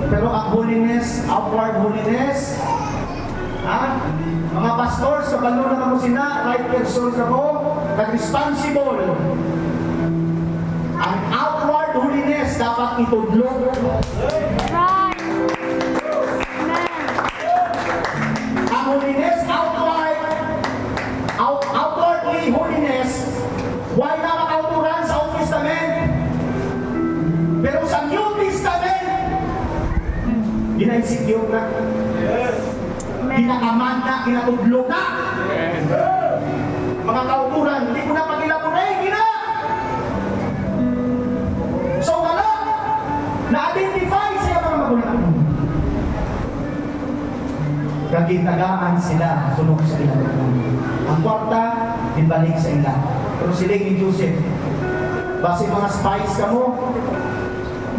Pero ang holiness, outward holiness, ha? Mga pastor, sa balo na kamo sina, right person na mo, nag-responsible. Ang outward holiness dapat itudlo. Right. Amen. Ang holiness, outwardly holiness, why na makauturan sa Old Testament? Pero sa New Testament, ginaisikyo na. Ginakaman na, ginatudlo na. Mga kauturan, hindi ko na pagilapuray, gina. So wala, na-identify siya mga magulang. Kagitagaan sila, sunod sa ilang. Ang kwarta, ibalik sa ilang. Pero sila ni Joseph, base mga spies ka mo,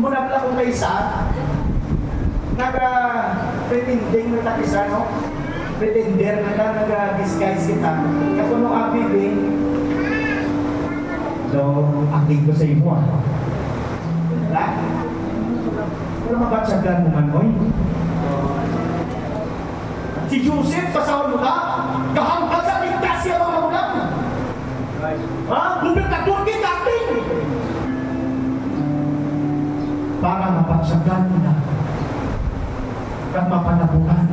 muna pala kung kayo sa nag-pretending na takisa, no? Pretender na lang nag-disguise kita. Kapag nung abibig, so, acting ko sa iyo, ah. Wala? Wala mabatsyagan mo man, oy. Si Joseph, pasawal mo ka, kahanggang sa ligtas siya mga magulang. Ha? Gubernador kita, acting! Para mabatsyagan mo na at mapanabunan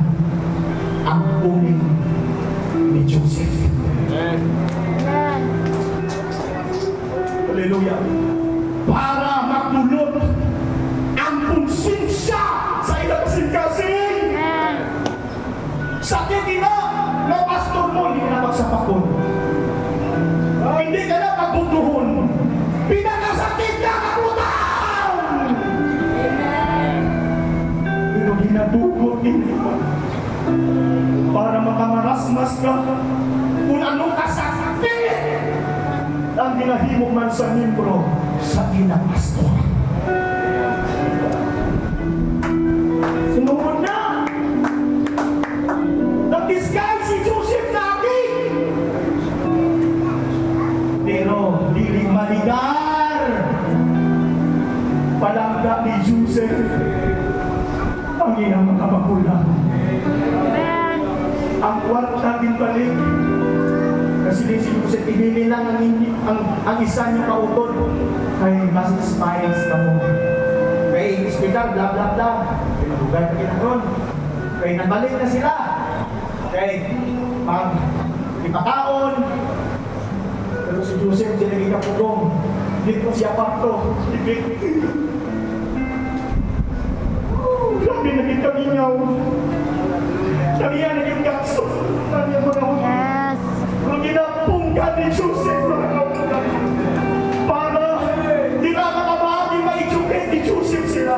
ang uling ni Joseph. Amen. Hallelujah. Para magdulot ang konsensya sa ilang singkasing. Amen. Sakit ina na pastor mo, hindi ka na magsapakon. Hindi ka na magbutuhon. Pinakasakit ka kaputan! Pero ginatugot ini para makamarasmas ka kung anong kasakit ang ginahimok man sa membro sa inang pastor. Sumunod na! Nag-disguise si Joseph natin! Pero diling maligar! Palangga ni Joseph ang iyang mga magulang. Amen. Ang kwarta din balik. Kasi si Joseph, inili lang ang isa niyong kautod. Kay mas spies ka mo. Kay hospital, bla bla bla. Kay malugar ka ginagaon. Kay nabalik na sila. Kay ipakaon. Pero si Joseph, sinagay ka pulong. Hindi ko siya pakto. Grabe naging kamingaw. Kaya naging kakso. Kaya mga Yes. kung ginapunggan ni Joseph mga kautugan para di na makabahagi ma-educate ni Joseph sila.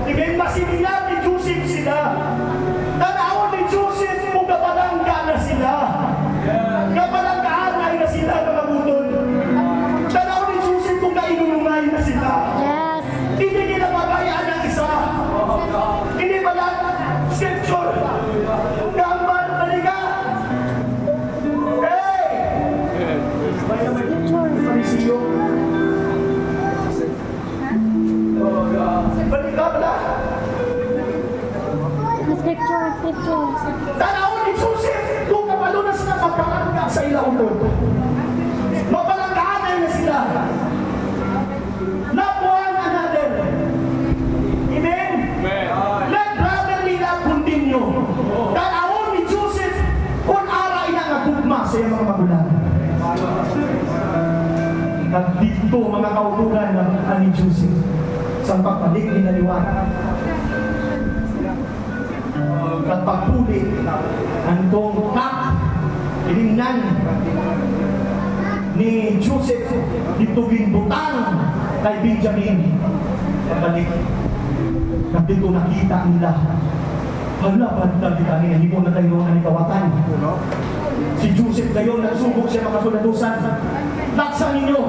Ibig masinilan ni Joseph sila. Tanaon ni Joseph kung kapalangga na sila. Kapalanggaan na sila mga butol. Tanaon ni Joseph kung nainulungay na sila. Yes. Hindi nila mabayaan ang isa. Hindi ba lang scripture? Gambar talaga. Hey! Farisiyo. Balik ka pala. Scripture, scripture. Tanawin ni Joseph kung kapalo na sila mapalangga sa ilang utod. Mapalanggaan na sila. Not one another. Amen? Let brotherly love continue. Tanawin ni Joseph kung ara inangagugma sa iyang mga magulang. At dito mga kautugan ng ni Joseph sa pagpalik ni naliwanag. At pagpuli antong kap ilimnan ni Joseph dito ginbutang kay Benjamin. Pabalik. At dito nakita nila. Hala, banda kita niya. Hindi mo na tayo na ikawatan. Si Joseph ngayon, nagsubok siya mga sundadusan. Laksan ninyo.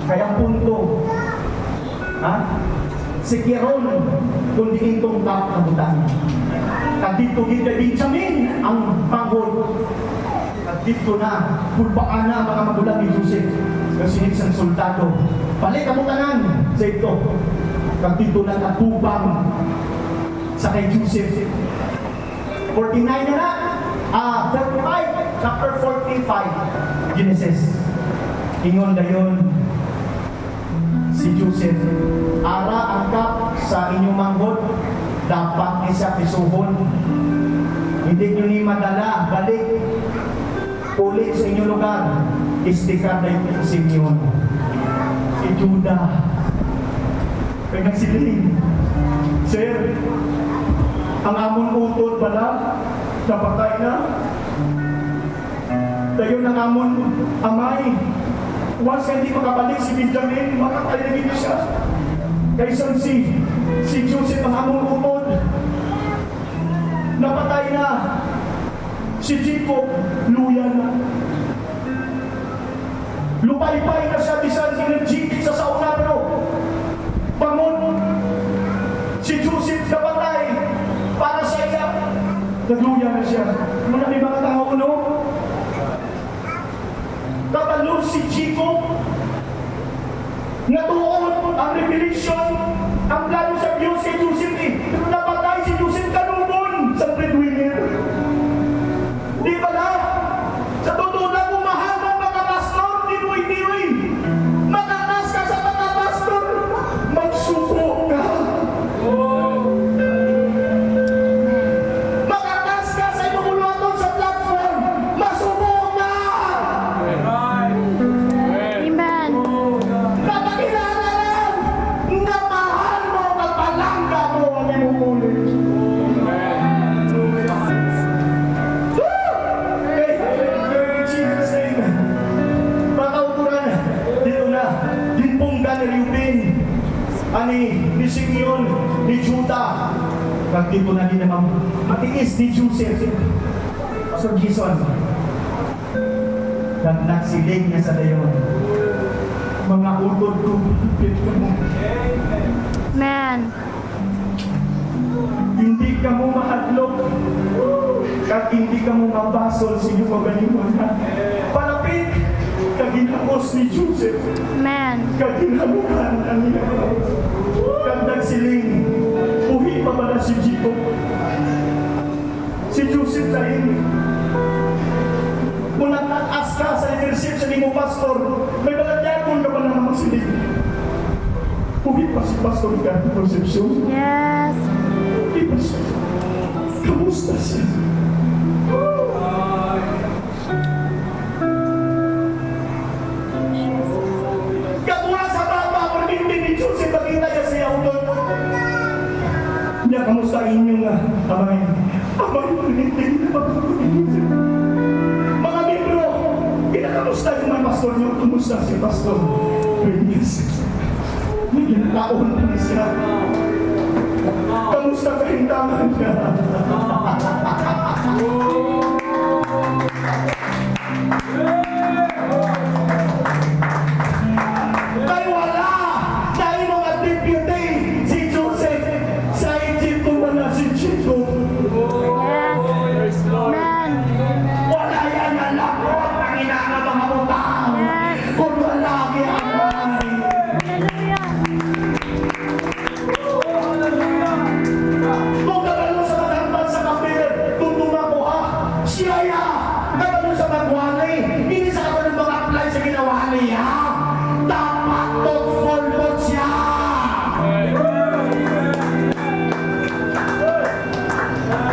Kaya punto, si Kiron, kundi itong kabutan. Kadito kita Benjamin ang pangod. Kadito na, kulpaan na mga magulang ni Joseph. Kasi isang soldado. Balik kabutanan sa ito. Kadito na katubang sa kay Joseph. 49 na 45, chapter 45, Genesis. Ingon dayon si Joseph, ara angkap sa inyong manghod, dapat isa pisuhon. Hindi nyo ni madala, balik ulit sa inyong lugar. Istikar na yung Simeon. Si Judah, kaya nagsiling, Sir, ang amon utod pala, napatay na. Dayon ang amon amay. Once hindi makabalik si Benjamin, makatay na gito siya. Kaysa si Joseph ang amon utod, napatay na. Si Jacob, luya na. Lupay-pay na siya, bisan sinagigit sa sauna, pero bangon. Si Joseph napatay para sa iya. Nagluya na siya. Muna may mga tao, no? Kabalo si Jacob. Natuon ang revelation, ang plano sa Diyos si Joseph eh. Napatay si Joseph kanungon sa breadwinner. Di ba na? Sa totoo na mahal mo mga pastor, dinuy-dinuy. Matatas ka sa mga pastor, magsuko ka. Matatas ka sa imumulotong sa platform, masuko ka. Amen. Kapakilala lang na mahal mo at palangga mo ang imukulit. Jesus name. Mga kauturan, dito na, Limpongga ni Reuben, ani ni Simeon, ni Judah, kag dito na din naman, matiis ni Joseph. So Jason, kag nagsilig na sa dayon, mga utod ko, pito mo. Amen. Hindi ka mo mahadlok, kag hindi ka mo mabasol sa iyong magalingon. Palapit, kag ginamos ni Joseph, Amen. kag ginabuhan ang iya. Kag nagsiling, buhi pa ba na si Jacob? Si Joseph dahil, kung nataas ka sa leadership sa limo pastor, may balagyagon ka pa na magsiling. Buhi pa si Pastor Ricardo Concepcion. Yes. Buhi pa siya. Kamusta siya? Katuwa sa baba, pagpintin ni Joseph, makita niya siya utod. Niya, kamusta inyong amay? Amay, pagpintin na pagpintin ni Joseph. Mga membro, kinakamusta yung mga pastor niyo? Kamusta si Pastor? Yes. May ginataon na siya. Kamusta kahintaman niya? Dahil wala! Dahil mga deputy, si Joseph, sa Egypto wala si Jacob. Yes. Amen. Wala yan na lakot ang inana mga utang. Yes. Kung wala kaya Hallelujah. kung kabalo sa magambal sa kapil, kung tumakuha, siya ya. Kabalo sa magwalay, hindi sa kabalo mga apply sa ginawa niya. Dapat to follow siya.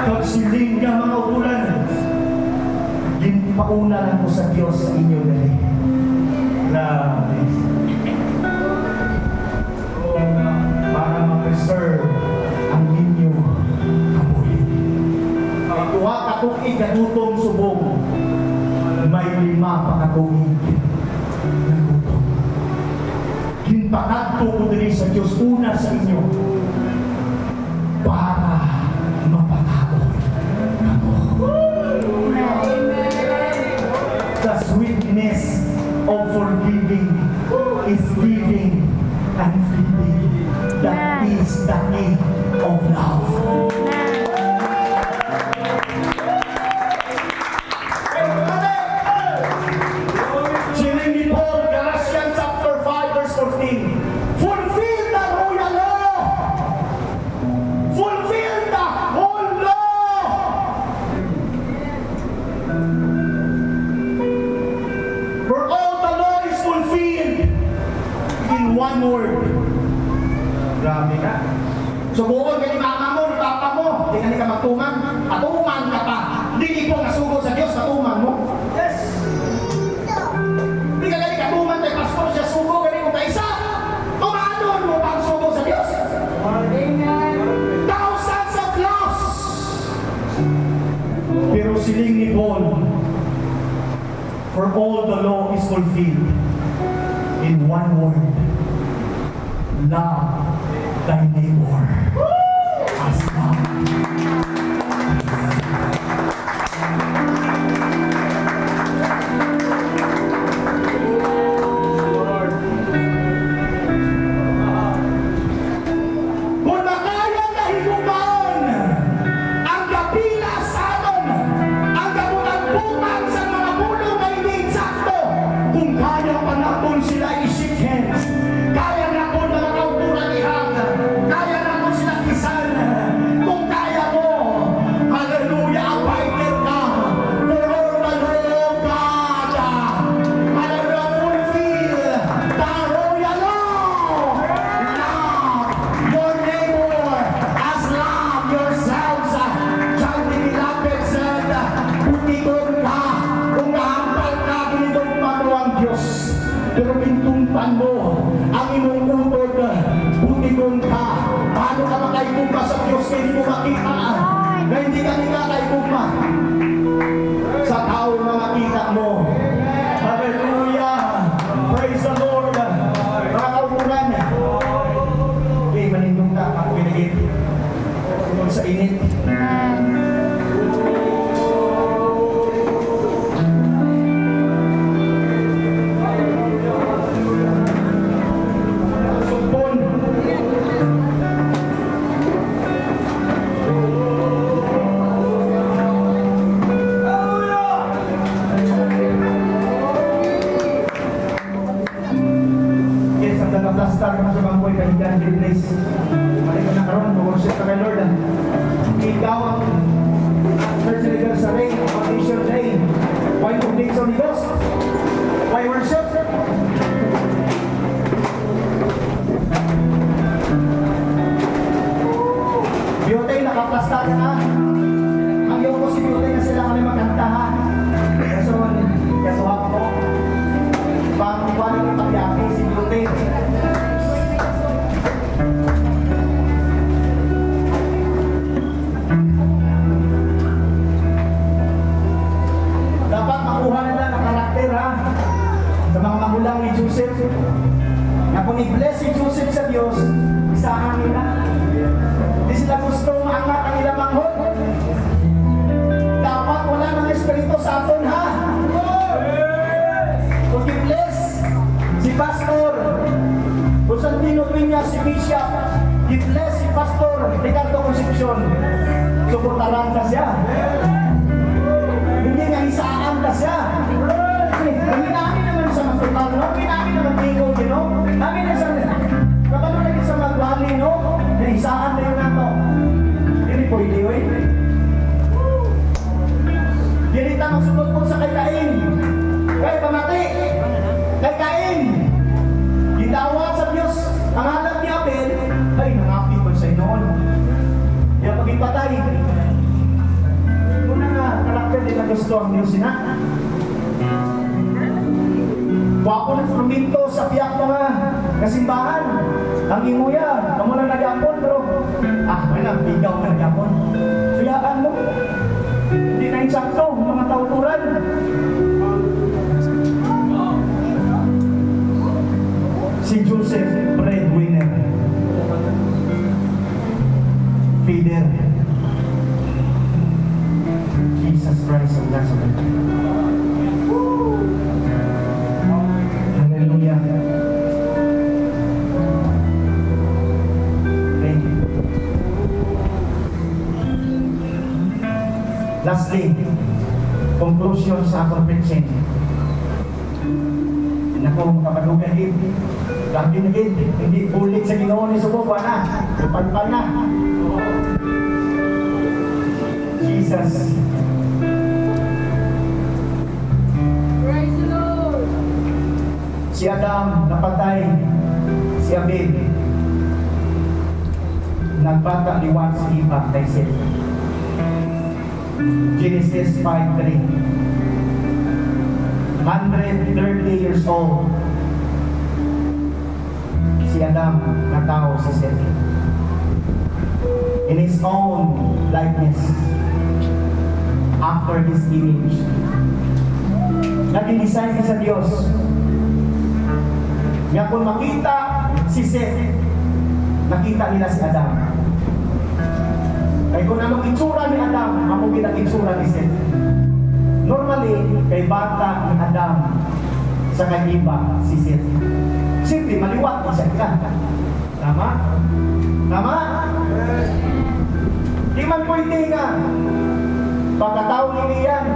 Pagsiling ka mga ulan, pauna lang po sa Diyos sa inyo dali. Grabe. Para ma-preserve ang inyo kabuhi. Tuwa katong igatutong subong, may 5 pa katuig na gutom. Ginpakadto ko diri sa Diyos una sa inyo para mapataon kamo. of forgiving is giving and feeding. That is the key of love. Sining ni Paul, Galatians chapter 5 verse 14. Fulfill the royal law. Fulfill the whole law. For all the law is fulfilled in one word. Grabe ka. Subukan ka ni mama mo, ni papa mo. Hindi ka magtuman. Patuman ka pa. Hindi po nasugod sa Diyos, patuman mo. Yes. Hindi ka galing katuman kay pastor siya sugo, galing mo kaisa. Tumanon mo pang sugo sa Diyos. Thousands of laws. Pero siling ni Paul, for all the law is fulfilled in one word. Love thy neighbor as God. Kung makaya na hinugaon ang kapila sa aton, ang kabutan-butan sa mga pulong na hindi sakto, kung kaya pa natin sila isipin, kaya natin mga kauturan ihang, kaya natin sila kisan, kung kaya mo, hallelujah, fighter ka, for all the law of God, hallelujah, fulfill the royal law, love your neighbor as love yourselves, John the Beloved said, butikon ka, kung naampal ka, binidugma mo ang Diyos, pero pintungtan mo ang imong utod, butikon ka. Paano ka makaibugma sa Diyos kaya hindi mo makita na hindi ka nila kaibugma sa tao na makita mo? Hallelujah! Praise the Lord! Mga kauturan, okay, manindong ka ang pinagit tungkol sa init. Sumpon. Yes, ang nagaplastar ka sa bangkoy kahigan din place. Mali ko na karoon, mag-worship ka kay Lord. Ikaw ang church leader sa rain, foundation rain. Why updates on the Ghost? Why worship? Biyotay, nakaplastar na. Ang iyong ko si Biyotay na sila kami magkantahan. Kaso ako. Paano yung pagyaki si Biyotay? Dapat makuha nila ng karakter ha. Sa mga magulang ni Joseph. Na kung i-bless si Joseph sa Diyos, isahan nila. Hindi sila gusto maangat ang ilang manghod. Dapat wala ng Espiritu sa aton ha. Kung i-bless si Pastor Constantino Piña, si Bishop, i-bless si Pastor Ricardo Concepcion, suportaran ka siya. Hindi nga isaan ka siya. Kami namin naman sa matutal, no? Kami namin naman tingol, you know? Namin na sa kapano lagi sa magwali, no? Na isaan na yun nato. Hindi po iliwin. Dinita magsunod po sa kay Cain. Kay pamati. Kay Cain. Gitawat sa Diyos. Ang alam ni Abel, ay nangapit ba sa noon? Kaya pag-ipatay. Muna nga, karakter din na gusto ang Diyos na. Wapo ng fruminto sa piyak mga kasimbahan. Ang imuya, kamu na nag-apon, pero wala, bigaw na nag-apon. Suyaan mo. Hindi na insakto, mga tauturan. Si Joseph, breadwinner. Feeder. Jesus Christ of Nazareth. Lastly, conclusion sa akong preaching. Nako, kapalugan din. Lagi na din. Hindi ulit sa Ginoo ni Sububa na. Lupan na. Jesus. Praise the Lord. Si Adam napatay. Si Abel. Nagbata liwan si Eva kay Seth. Genesis 5:3. 130 years old. Si Adam natao si Seth. In his own likeness. After his image. Nag-design sa Diyos. Nga kung makita si Seth, nakita nila si Adam. Kaya kung anong itsura ni Adam, ako itsura ni Seth. Normally, kay bata ni Adam sa kay Eva, si Seth. Siyempre, maliwat ni Seth ka. Tama? Tama? Di man pwede nga. Pagkatao ni Ian,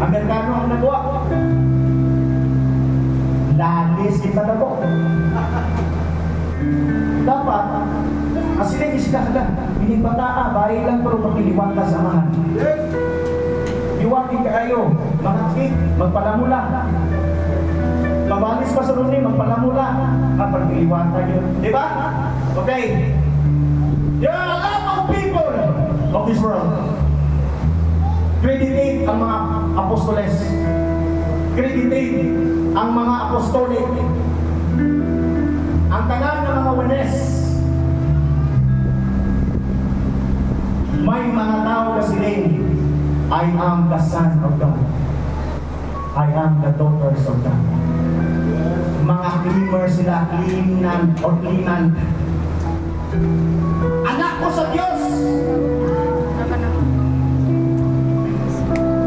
Amerikano ang nagawa. Lalis kita na po. Dapat, asilin isda ka. Hindi bataa, bahay lang pero makiliwat ka sa mga. Iwatin kayo, makakit, magpalamula. Mabalis pa sa rumi, magpalamula. Kapag iliwatan yun. Di ba? Okay. There are a lot of people of this world. Creditate ang mga apostoles. Creditate ang mga apostolic. Ang tanan ng mga wanes. May mga tao kasi rin, I am the son of God. I am the daughters of God. Mga claimer sila, claimant or claimant. Anak ko sa Diyos.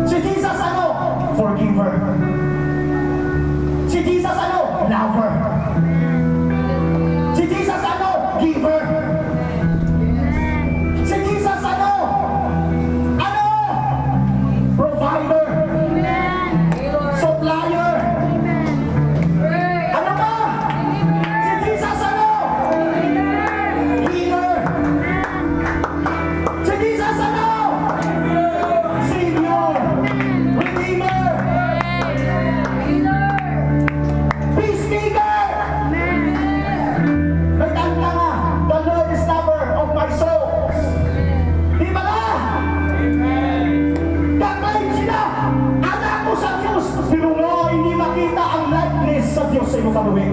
Si Jesus ano? Forgiver. Si Jesus ano? Lover. Si Jesus ano? Giver. Si Jesus ano? Ano? Provider. Supplier. Ano ba? Si Jesus ano? Healer. Si Jesus ano? Savior. Redeemer. Peacemaker. Nagkanta nga, the Lord is lover of my soul. Di ba nga? Kaklaim sila, anak ko sa Diyos, pero nga hindi makita ang likeness sa Diyos sa iyong kaluwi.